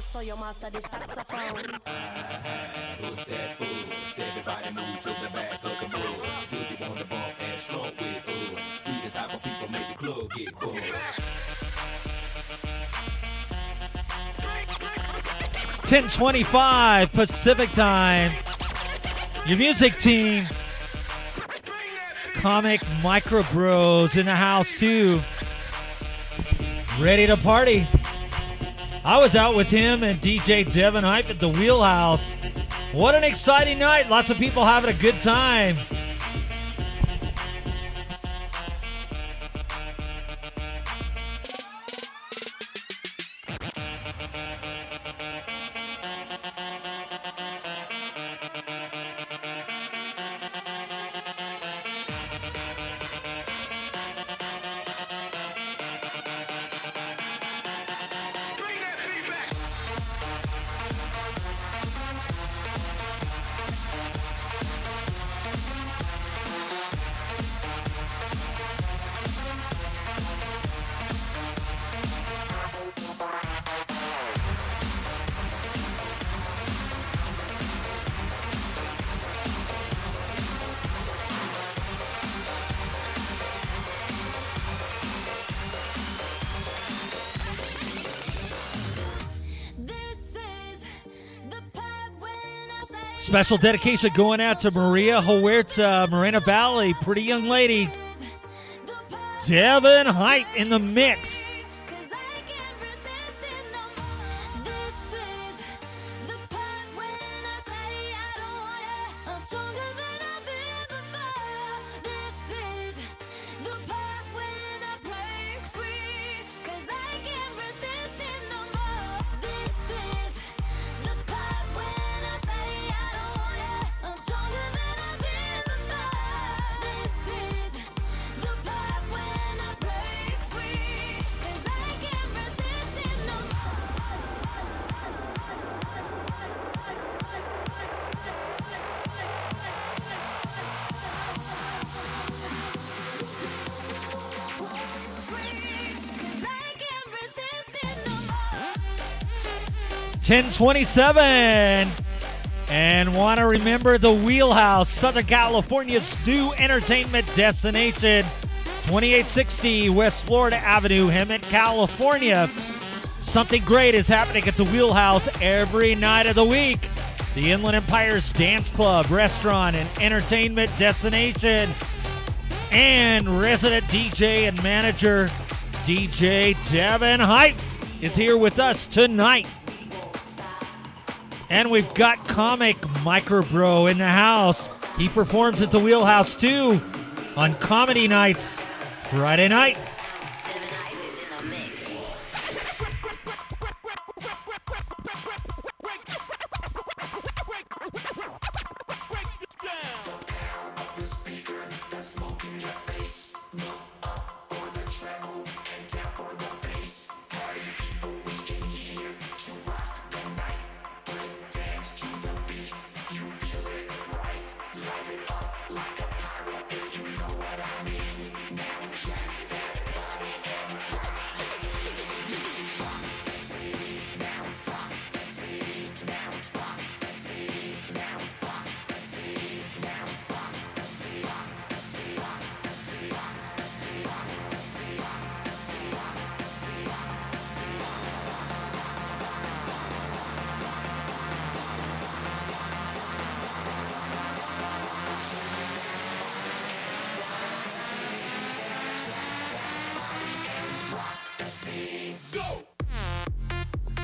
so you master the saxophone. Who's that fool? Everybody move to the back of the bus. Do you want to bump and slump with us? We the type of people make the club get buzzed. 10:25 Pacific time. Your music team, Comic Micro Bros in the house too. Ready to party. I was out with him and DJ Devin Hype at the Wheelhouse. What an exciting night. Lots of people having a good time. Special dedication going out to Maria Huerta, Moreno Valley, pretty young lady. Devin Hype in the mix. (10:27) and want to remember the Wheelhouse, Southern California's new entertainment destination, 2860 West Florida Avenue, Hemet, California. Something great is happening at the Wheelhouse every night of the week. The Inland Empire's dance club, restaurant, and entertainment destination. And resident DJ and manager DJ Devin Hype is here with us tonight. And we've got Comic Micro Bro in the house. He performs at the Wheelhouse too on comedy nights Friday night. Devin Hype is in the mix.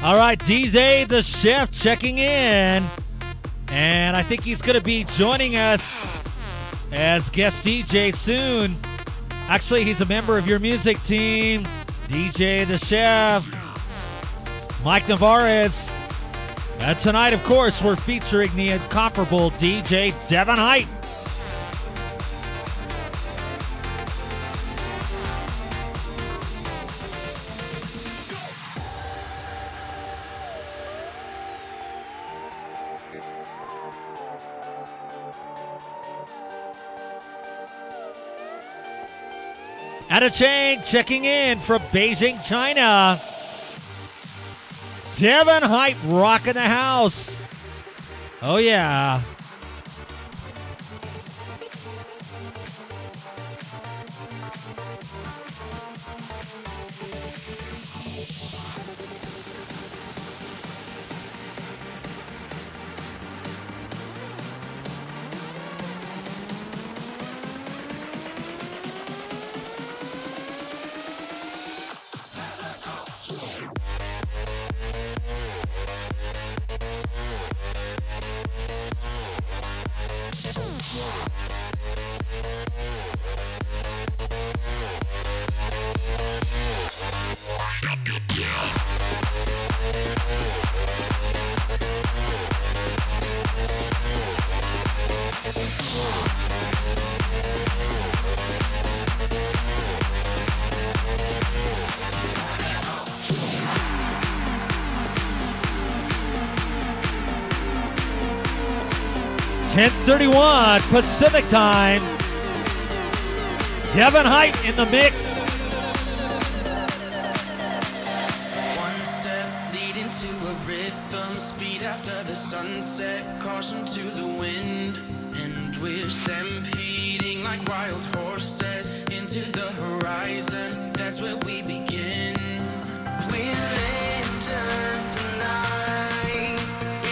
All right, DJ the Chef checking in. And I think he's going to be joining us as guest DJ soon. Actually, he's a member of your music team, DJ the Chef, Mike Navarez. And tonight, of course, we're featuring the incomparable DJ Devin Hype. Ada Chang checking in from Beijing, China. Devin Hype rocking the house. Oh, yeah. .31 Pacific time. Devin Hype in the mix. One step leading to a rhythm, speed after the sunset, caution to the wind, and we're stampeding like wild horses into the horizon. That's where we begin. We're lanterns tonight.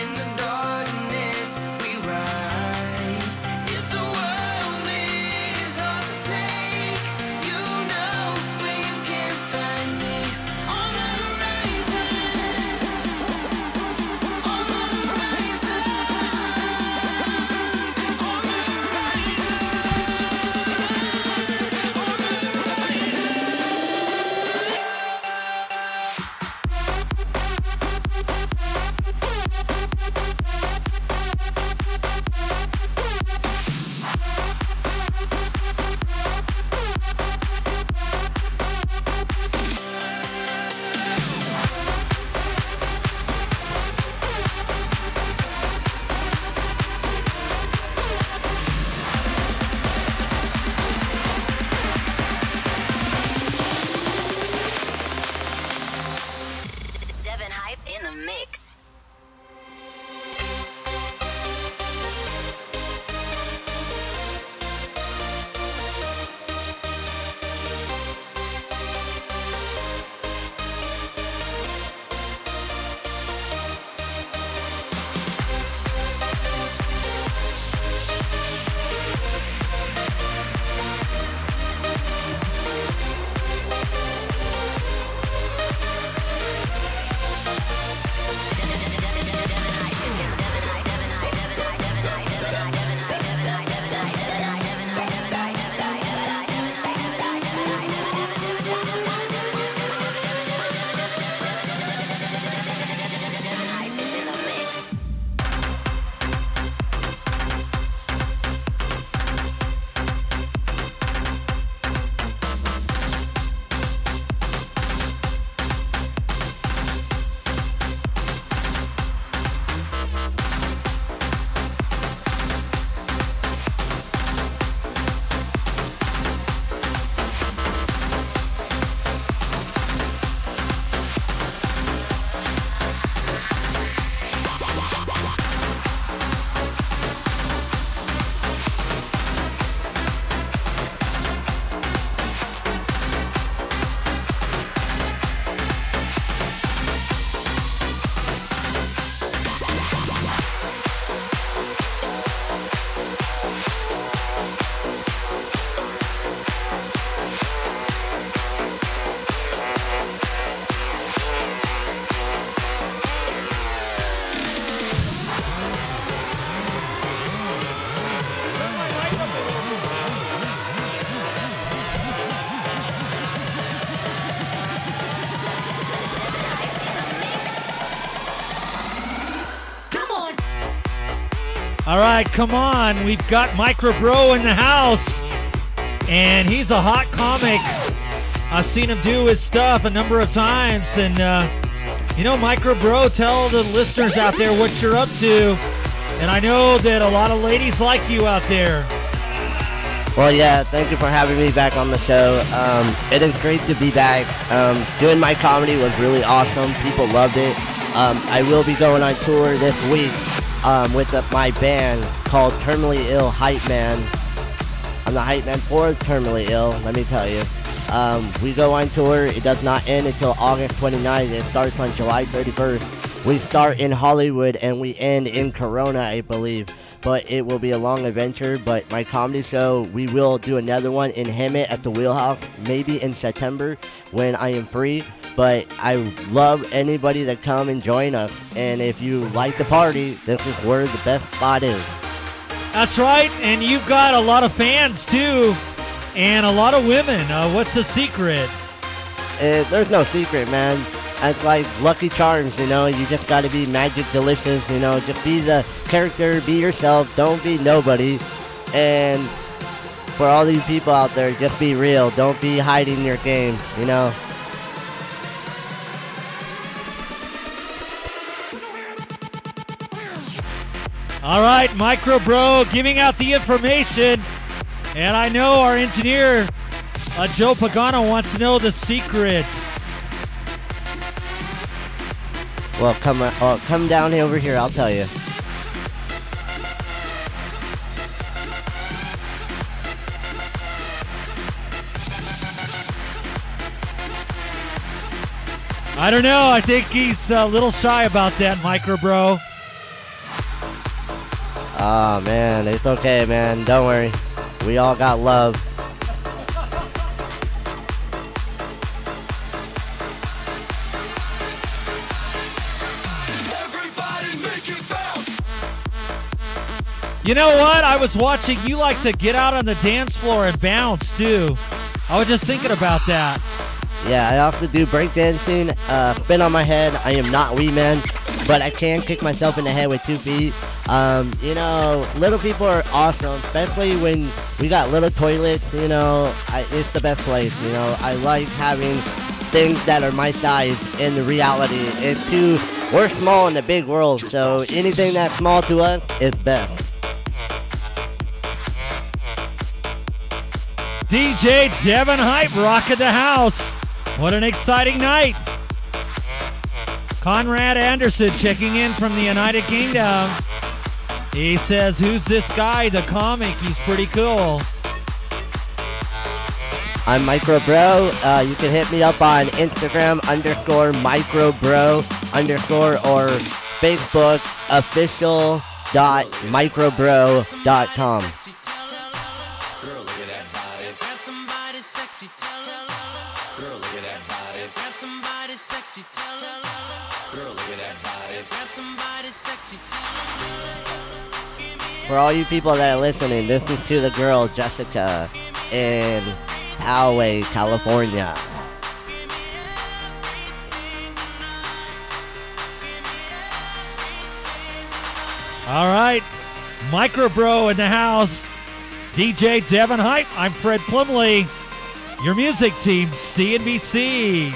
In the darkness we rise. If the world is ours to take, you know where you can find me. On the horizon. On the horizon. On the Devin Hype in the mix. All right, come on. We've got Micro Bro in the house, and he's a hot comic. I've seen him do his stuff a number of times, and Micro Bro, tell the listeners out there what you're up to. And I know that a lot of ladies like you out there. Well, yeah, thank you for having me back on the show. It is great to be back. Doing my comedy was really awesome. People loved it. I will be going on tour this week with my band called Terminally Ill Hype Man. I'm the hype man for Terminally Ill, let me tell you. We go on tour. It does not end until August 29th. It starts on July 31st. We start in Hollywood and we end in Corona, I believe. But it will be a long adventure. But my comedy show, we will do another one in Hemet at the Wheelhouse, maybe in September when I am free. But I love anybody to come and join us. And if you like the party, this is where the best spot is. That's right, and you've got a lot of fans too, and a lot of women. What's the secret? There's no secret, man. It's like Lucky Charms, you know. You just got to be magic delicious, you know. Just be the character, be yourself. Don't be nobody. And for all these people out there, just be real. Don't be hiding your game, you know. All right, Micro Bro giving out the information. And I know our engineer, Joe Pagano, wants to know the secret. Well, come down over here. I'll tell you. I don't know. I think he's a little shy about that, Micro Bro. Oh, man. It's okay, man. Don't worry. We all got love. You know what? I was watching. You like to get out on the dance floor and bounce, too. I was just thinking about that. Yeah, I also do breakdancing, spin on my head. I am not Wee Man, but I can kick myself in the head with 2 feet. You know, little people are awesome, especially when we got little toilets, you know. It's the best place, you know. I like having things that are my size in the reality. We're small in the big world, so anything that's small to us is best. DJ Devin Hype rocking the house. What an exciting night. Conrad Anderson checking in from the United Kingdom. He says, who's this guy, the comic? He's pretty cool. I'm Micro Bro. You can hit me up on Instagram _microbro_ or Facebook official.microbro.com. For all you people that are listening, this is to the girl Jessica in Poway, California. All right, Micro Bro in the house. DJ Devin Hype. I'm Fred Plumley. Your music team, CNBC.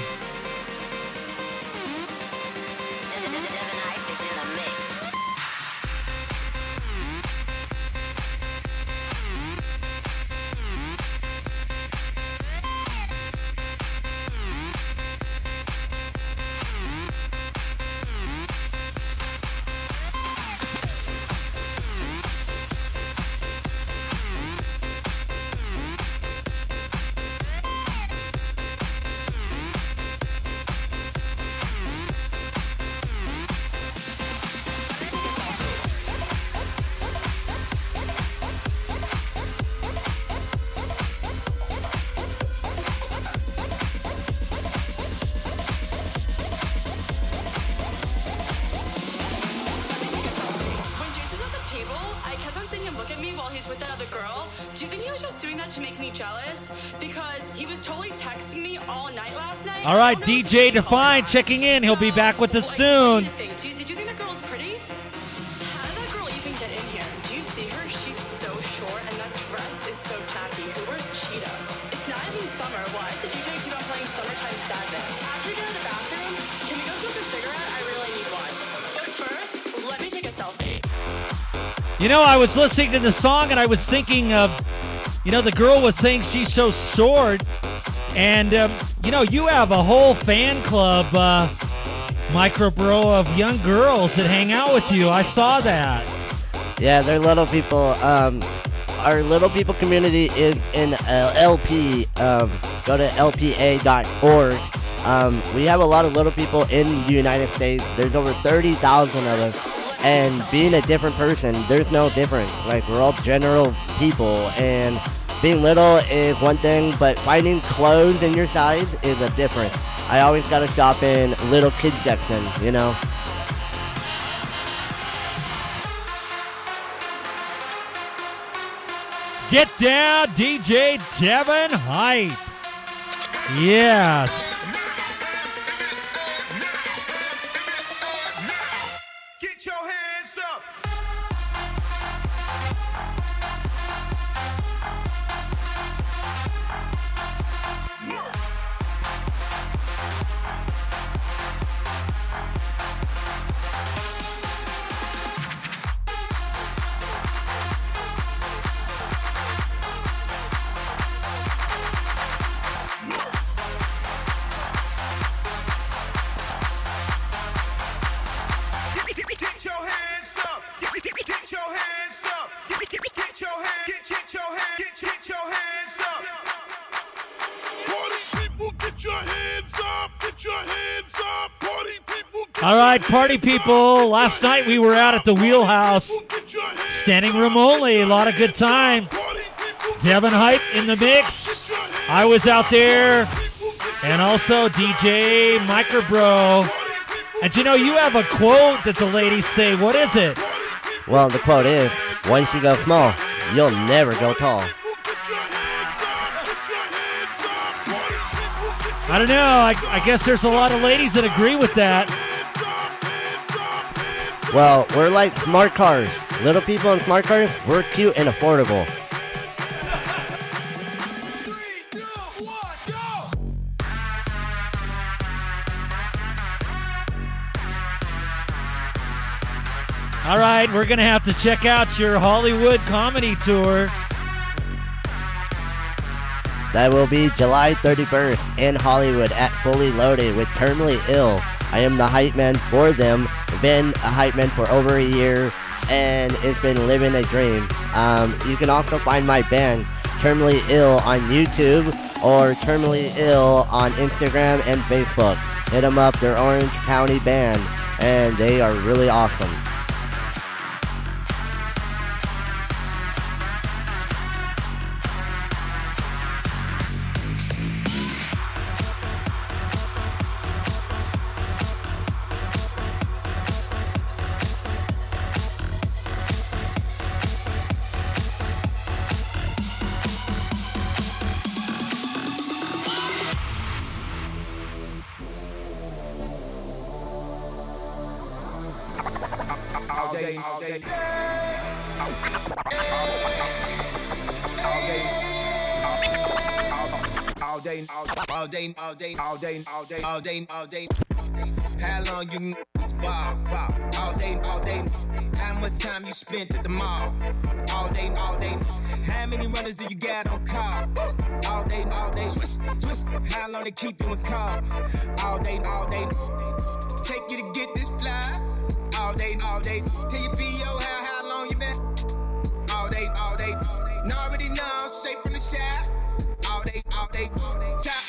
All right, DJ Define checking in. He'll be back with us soon. Did you think that girl was pretty? How did that girl even get in here? Do you see her? She's so short, and that dress is so tacky. Who wears cheetah? It's not even summer. Why does the DJ keep on playing Summertime Sadness? After we get to the bathroom, can we go smoke a cigarette? I really need one. But first, let me take a selfie. You know, I was listening to the song, and I was thinking of, you know, the girl was saying she's so short. And, you know, you have a whole fan club micro bro of young girls that hang out with you. I saw that. Yeah, they're little people. Our little people community is in LP. Go to lpa.org. We have a lot of little people in the United States. There's over 30,000 of us. And being a different person, there's no difference. Like, we're all general people. And being little is one thing, but finding clothes in your size is a difference. I always gotta shop in little kids section, you know? Get down, DJ Devin Hype. Yes. Get your hands up. Get your hands up. Get your hands up. Get your hands up. Party people, get your hands up. Get your hands up. Party people. All right, party people. Last night we were out at the Wheelhouse. Standing room only. A lot of good time. Devin Hype in the mix. I was out there. And also DJ Microbro. And you know, you have a quote that the ladies say. What is it? Well, the quote is, once you go small, you'll never go tall. I don't know. I guess there's a lot of ladies that agree with that. Well, we're like smart cars. Little people in smart cars, we're cute and affordable. All right, we're going to have to check out your Hollywood comedy tour. That will be July 31st in Hollywood at Fully Loaded with Terminally Ill. I am the hype man for them. Been a hype man for over a year, and it's been living a dream. You can also find my band, Terminally Ill, on YouTube or Terminally Ill on Instagram and Facebook. Hit them up, they're Orange County band, and they are really awesome. All day. How long you ball? All day. How much time you spent at the mall? All day. How many runners do you got on call? All day. Twist. How long they keep you in call? All day. Take you to get this fly. All day. Tell your PO how long you been? All day. Know already know, straight from the shop. All day. Top,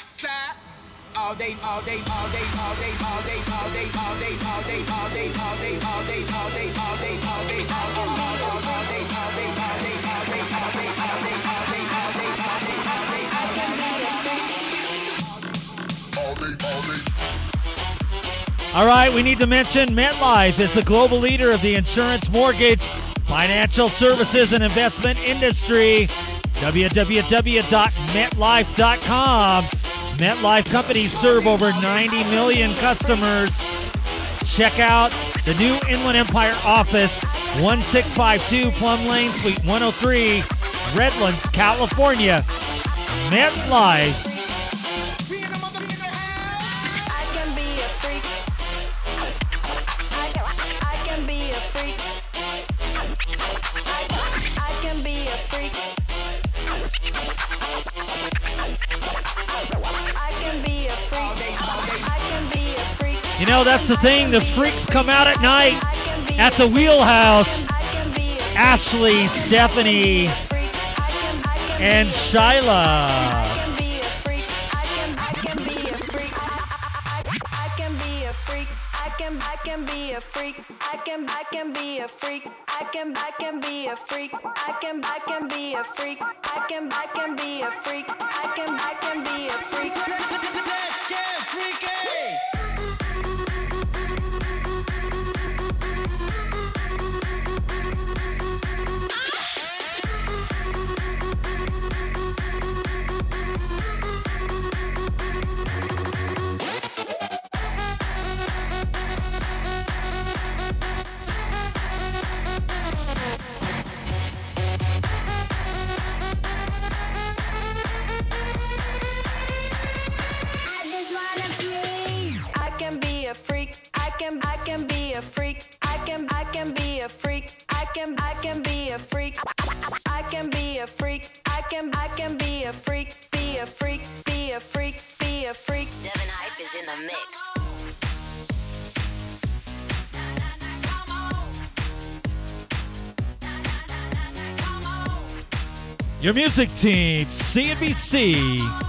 side. All day. All right, we need to mention MetLife is the global leader of the insurance, mortgage, financial services, and investment industry. www.metlife.com. MetLife companies serve over 90 million customers. Check out the new Inland Empire office, 1652 Plum Lane, Suite 103, Redlands, California. MetLife. I can be a freak. You know, that's the thing. The freaks come out at night at the Wheelhouse. Ashley, Stephanie, and Shyla. I can be a freak. I can be a freak. I can be a freak. I can be a freak. I can be a freak. I can be a freak. Let's get freaky! I can be a freak. I can be a freak. I can be a freak. I can be a freak. I can be a freak. I can be a freak. Be a freak. Be a freak. Be a freak. Devin Hype is in the mix. Your music team, CNBC.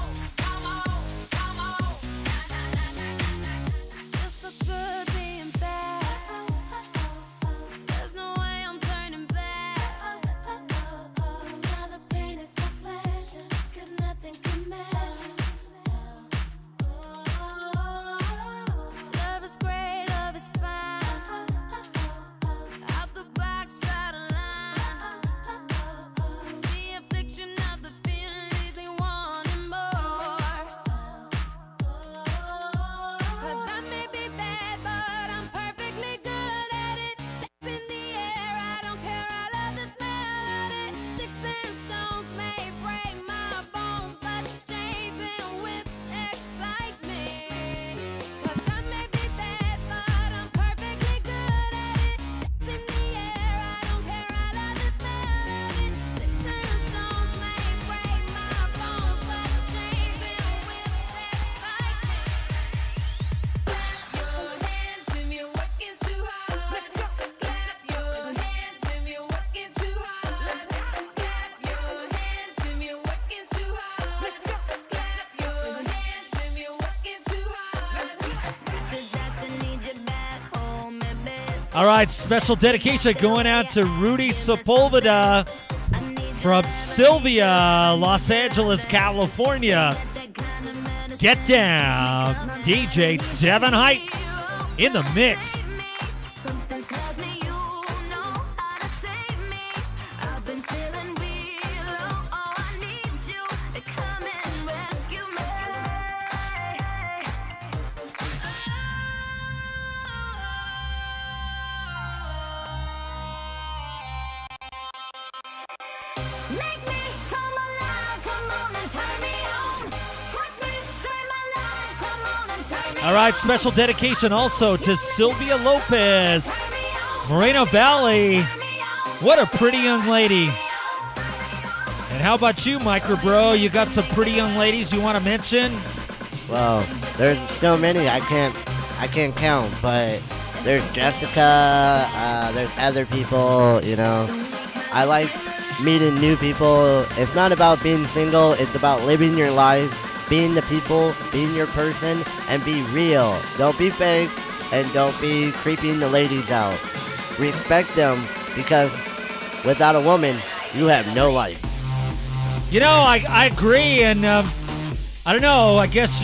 All right, special dedication going out to Rudy Sepulveda from Sylvia, Los Angeles, California. Get down, DJ Devin Hype in the mix. Something tells me you know how to save me. I've been feeling real low. Oh, I need you to come and rescue me. Make me come alive. Come on and turn me on. Touch me, save my life. Come on and turn me on. All right, special dedication also to Sylvia Lopez, Moreno Valley. What a pretty young lady. And how about you, Micro Bro? You got some pretty young ladies you want to mention? Well, there's so many I can't count, but there's Jessica, there's other people, you know. I like meeting new people. It's not about being single, it's about living your life, being the people, being your person, and be real. Don't be fake, and don't be creeping the ladies out. Respect them, because without a woman, you have no life. You know, I agree, and I don't know, I guess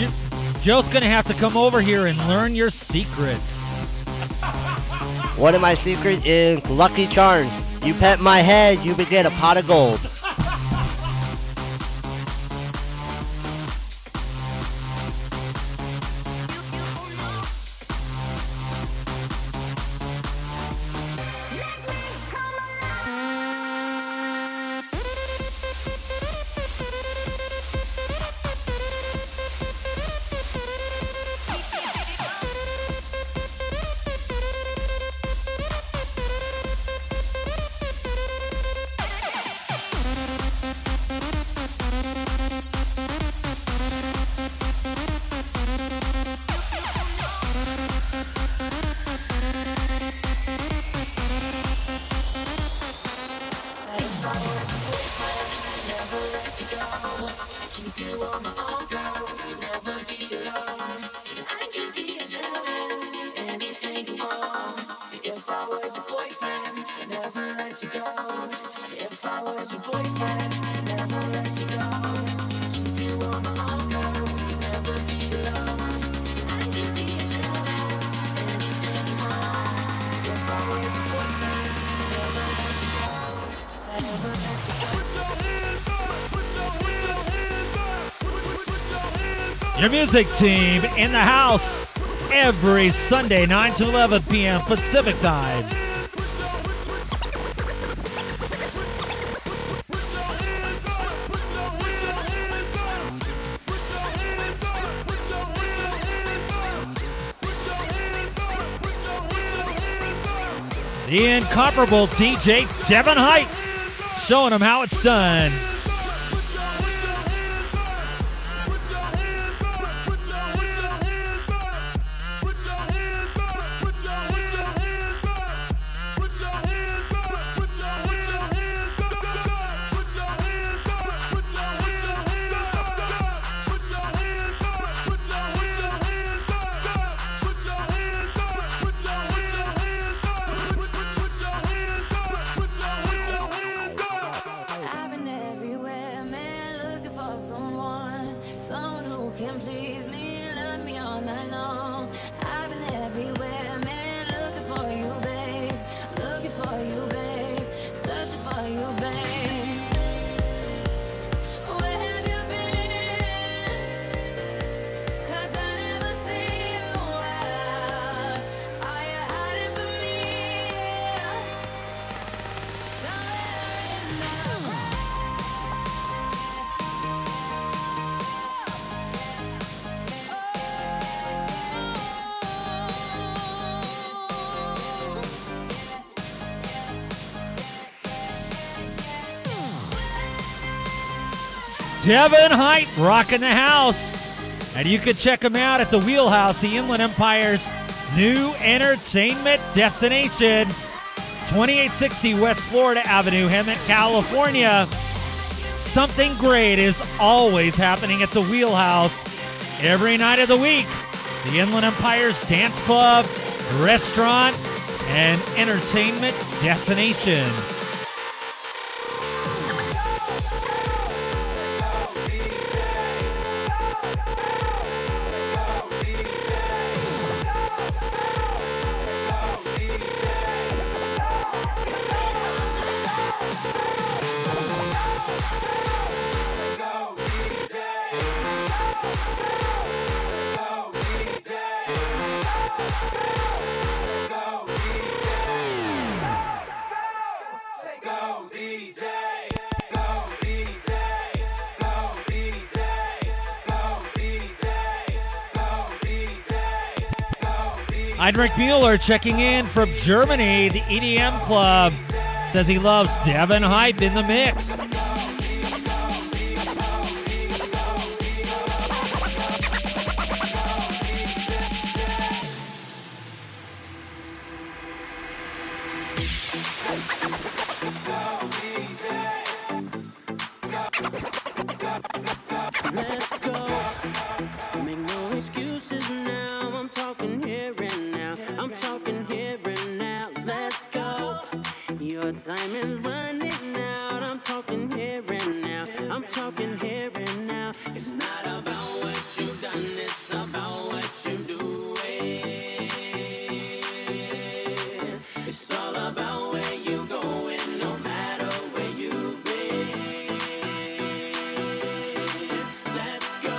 Joe's going to have to come over here and learn your secrets. One of my secrets is Lucky Charms. You pet my head, you would get a pot of gold. Keep you on my arm, girl. Never be alone. I can be a gentleman. Anything you want. If I was your boyfriend, I'd never let you go. If I was your boyfriend, I'd never let you go. Keep you on my arm, girl. Never be alone. I can be a gentleman. Anything you want. If I was your boyfriend, I'd never let you go. Never let you go. Your music team in the house every Sunday, 9 to 11 p.m. Pacific time. The incomparable DJ Devin Height showing them how it's done. I've been everywhere, man, looking for someone who can please me, love me all night long. I've been everywhere, man, looking for you, babe, searching for you, babe. Where have you been? 'Cause I never see you out. Are you hiding from me? Somewhere in the Devin Height rocking the house. And you can check him out at the Wheelhouse, the Inland Empire's new entertainment destination. 2860 West Florida Avenue, Hemet, California. Something great is always happening at the Wheelhouse every night of the week. The Inland Empire's dance club, restaurant, and entertainment destination. Heinrich Mueller checking in from Germany, the EDM club, says he loves Devin Hype in the mix. Let's go. Make no excuses now. I'm talking here and now. I'm talking here and now. Let's go. Your time is running out. I'm talking here and now. I'm talking here and now. It's not about what you've done, it's about what you do. It's all about where you going, no matter where you've been. Let's go.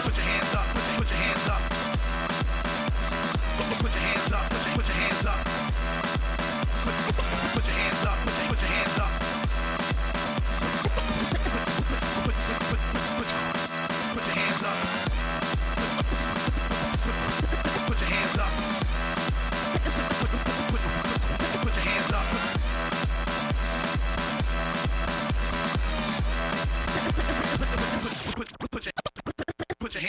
Put your hands up, put your hands up. Put your hands up, put your hands up. Put your hands up, put your hands up.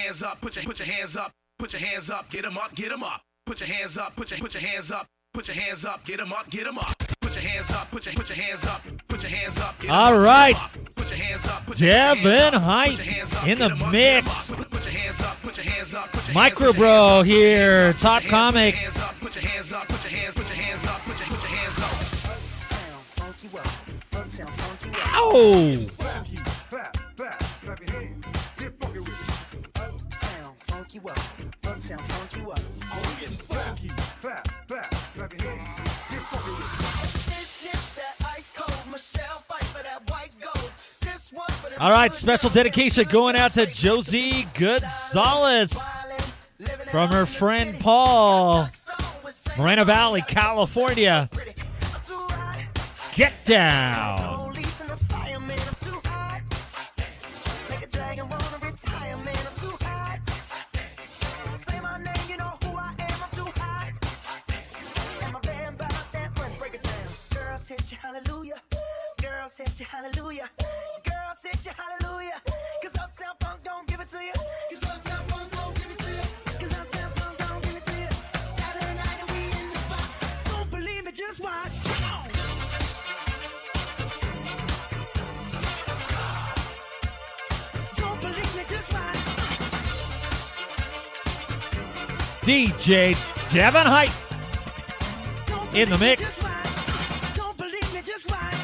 hands up, put your hands up, put your hands up, get 'em up, get 'em up. Put your hands up, put your hands up, put your hands up, get 'em up, get 'em up. Put your hands up, put your hands up, put your hands up, get 'em All up, right. get 'em up. Put your hands up, put your hands Devin up, Height put your hands up, in the get 'em up, mix. get 'em up. Put your hands up, put your hands up, put your Microbro here, top comic. Put your hands up, put your hands up, put your hands up, put your hands up. Ow! Clap, clap, clap your hands. Get funky with it. Uptown, funk you up. Uptown, funk you up. Oh, we getting funky. Clap, clap, clap your hands. Get funky with it. This shit that ice cold. Michelle fight for that white gold. This one for the All right, special dedication going out to Josie Gonzalez from her friend Paul, Moreno Valley, California. Get down. police and the fireman. I'm too hot. Make a dragon wanna retire, man. I'm too hot. Say my name, you know who I am. I'm too hot. And my band bought that money. Break it down. Girls hit you, hallelujah. Girls hit you, hallelujah. Girls hit you, hallelujah. Cause Uptown Funk don't give it to you. Cause Uptown Funk don't give it to you. Cause Uptown Funk don't give it to you. Saturday night and we in the spot. Don't believe me, just watch. Come on. Don't believe me, just watch. DJ Devin Height in the mix. Don't believe me, just watch.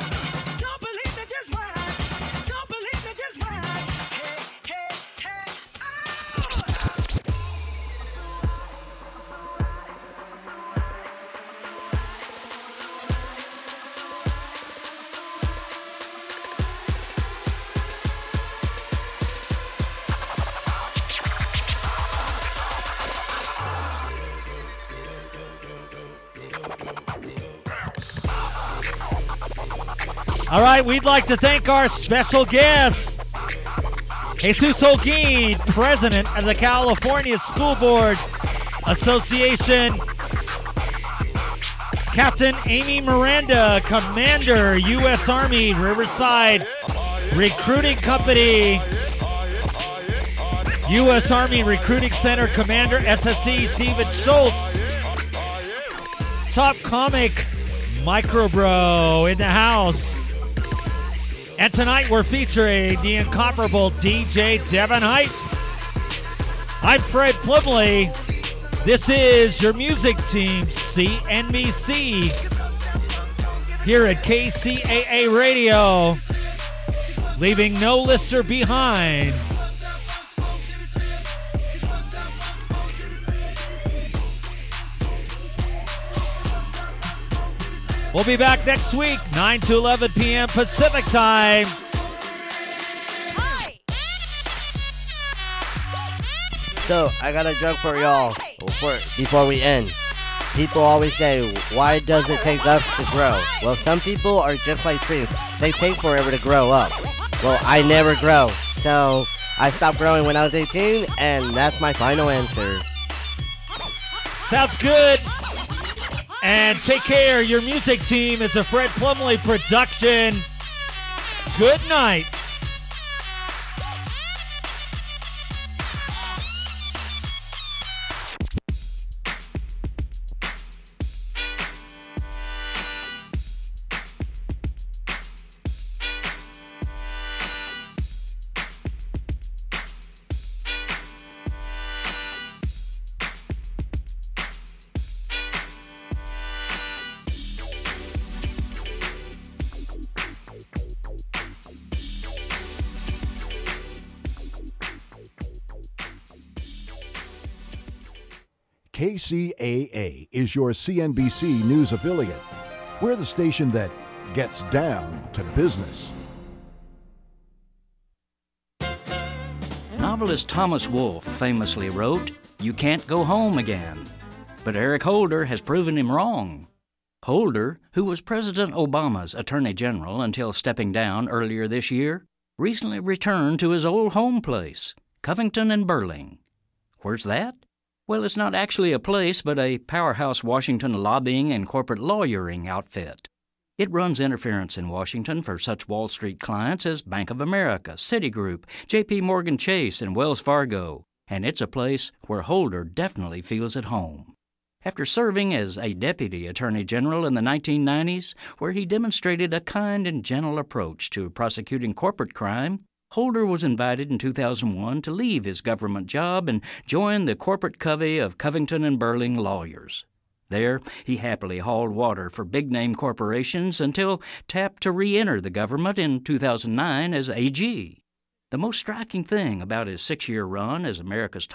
Don't believe me, just watch. Don't believe me, just watch. Hey, hey, hey. All right, we'd like to thank our special guest, Jesus Holguin, president of the California School Board Association, Captain Amy Miranda, Commander, U.S. Army, Riverside Recruiting Company, U.S. Army Recruiting Center, Commander, SFC, Stephen Schultz, top comic, Microbro in the house. And tonight we're featuring the incomparable DJ Devin Height. I'm Fred Plumley. This is your music team, CNBC, here at KCAA Radio, leaving no listener behind. We'll be back next week, 9 to 11 p.m. Pacific time. So, I got a joke for y'all before we end. People always say, why does it take us to grow? Well, some people are just like trees. They take forever to grow up. Well, I never grow. So, I stopped growing when I was 18, and that's my final answer. Sounds good. And take care. Your music team is a Fred Plumley production. Good night. KCAA is your CNBC news affiliate. We're the station that gets down to business. Novelist Thomas Wolfe famously wrote, "You can't go home again." But Eric Holder has proven him wrong. Holder, who was President Obama's Attorney General until stepping down earlier this year, recently returned to his old home place, Covington and Burling. Where's that? Well, it's not actually a place, but a powerhouse Washington lobbying and corporate lawyering outfit. It runs interference in Washington for such Wall Street clients as Bank of America, Citigroup, J.P. Morgan Chase, and Wells Fargo, and it's a place where Holder definitely feels at home. After serving as a deputy attorney general in the 1990s, where he demonstrated a kind and gentle approach to prosecuting corporate crime, Holder was invited in 2001 to leave his government job and join the corporate covey of Covington and Burling lawyers. There, he happily hauled water for big-name corporations until tapped to re-enter the government in 2009 as AG. The most striking thing about his 6-year run as America's top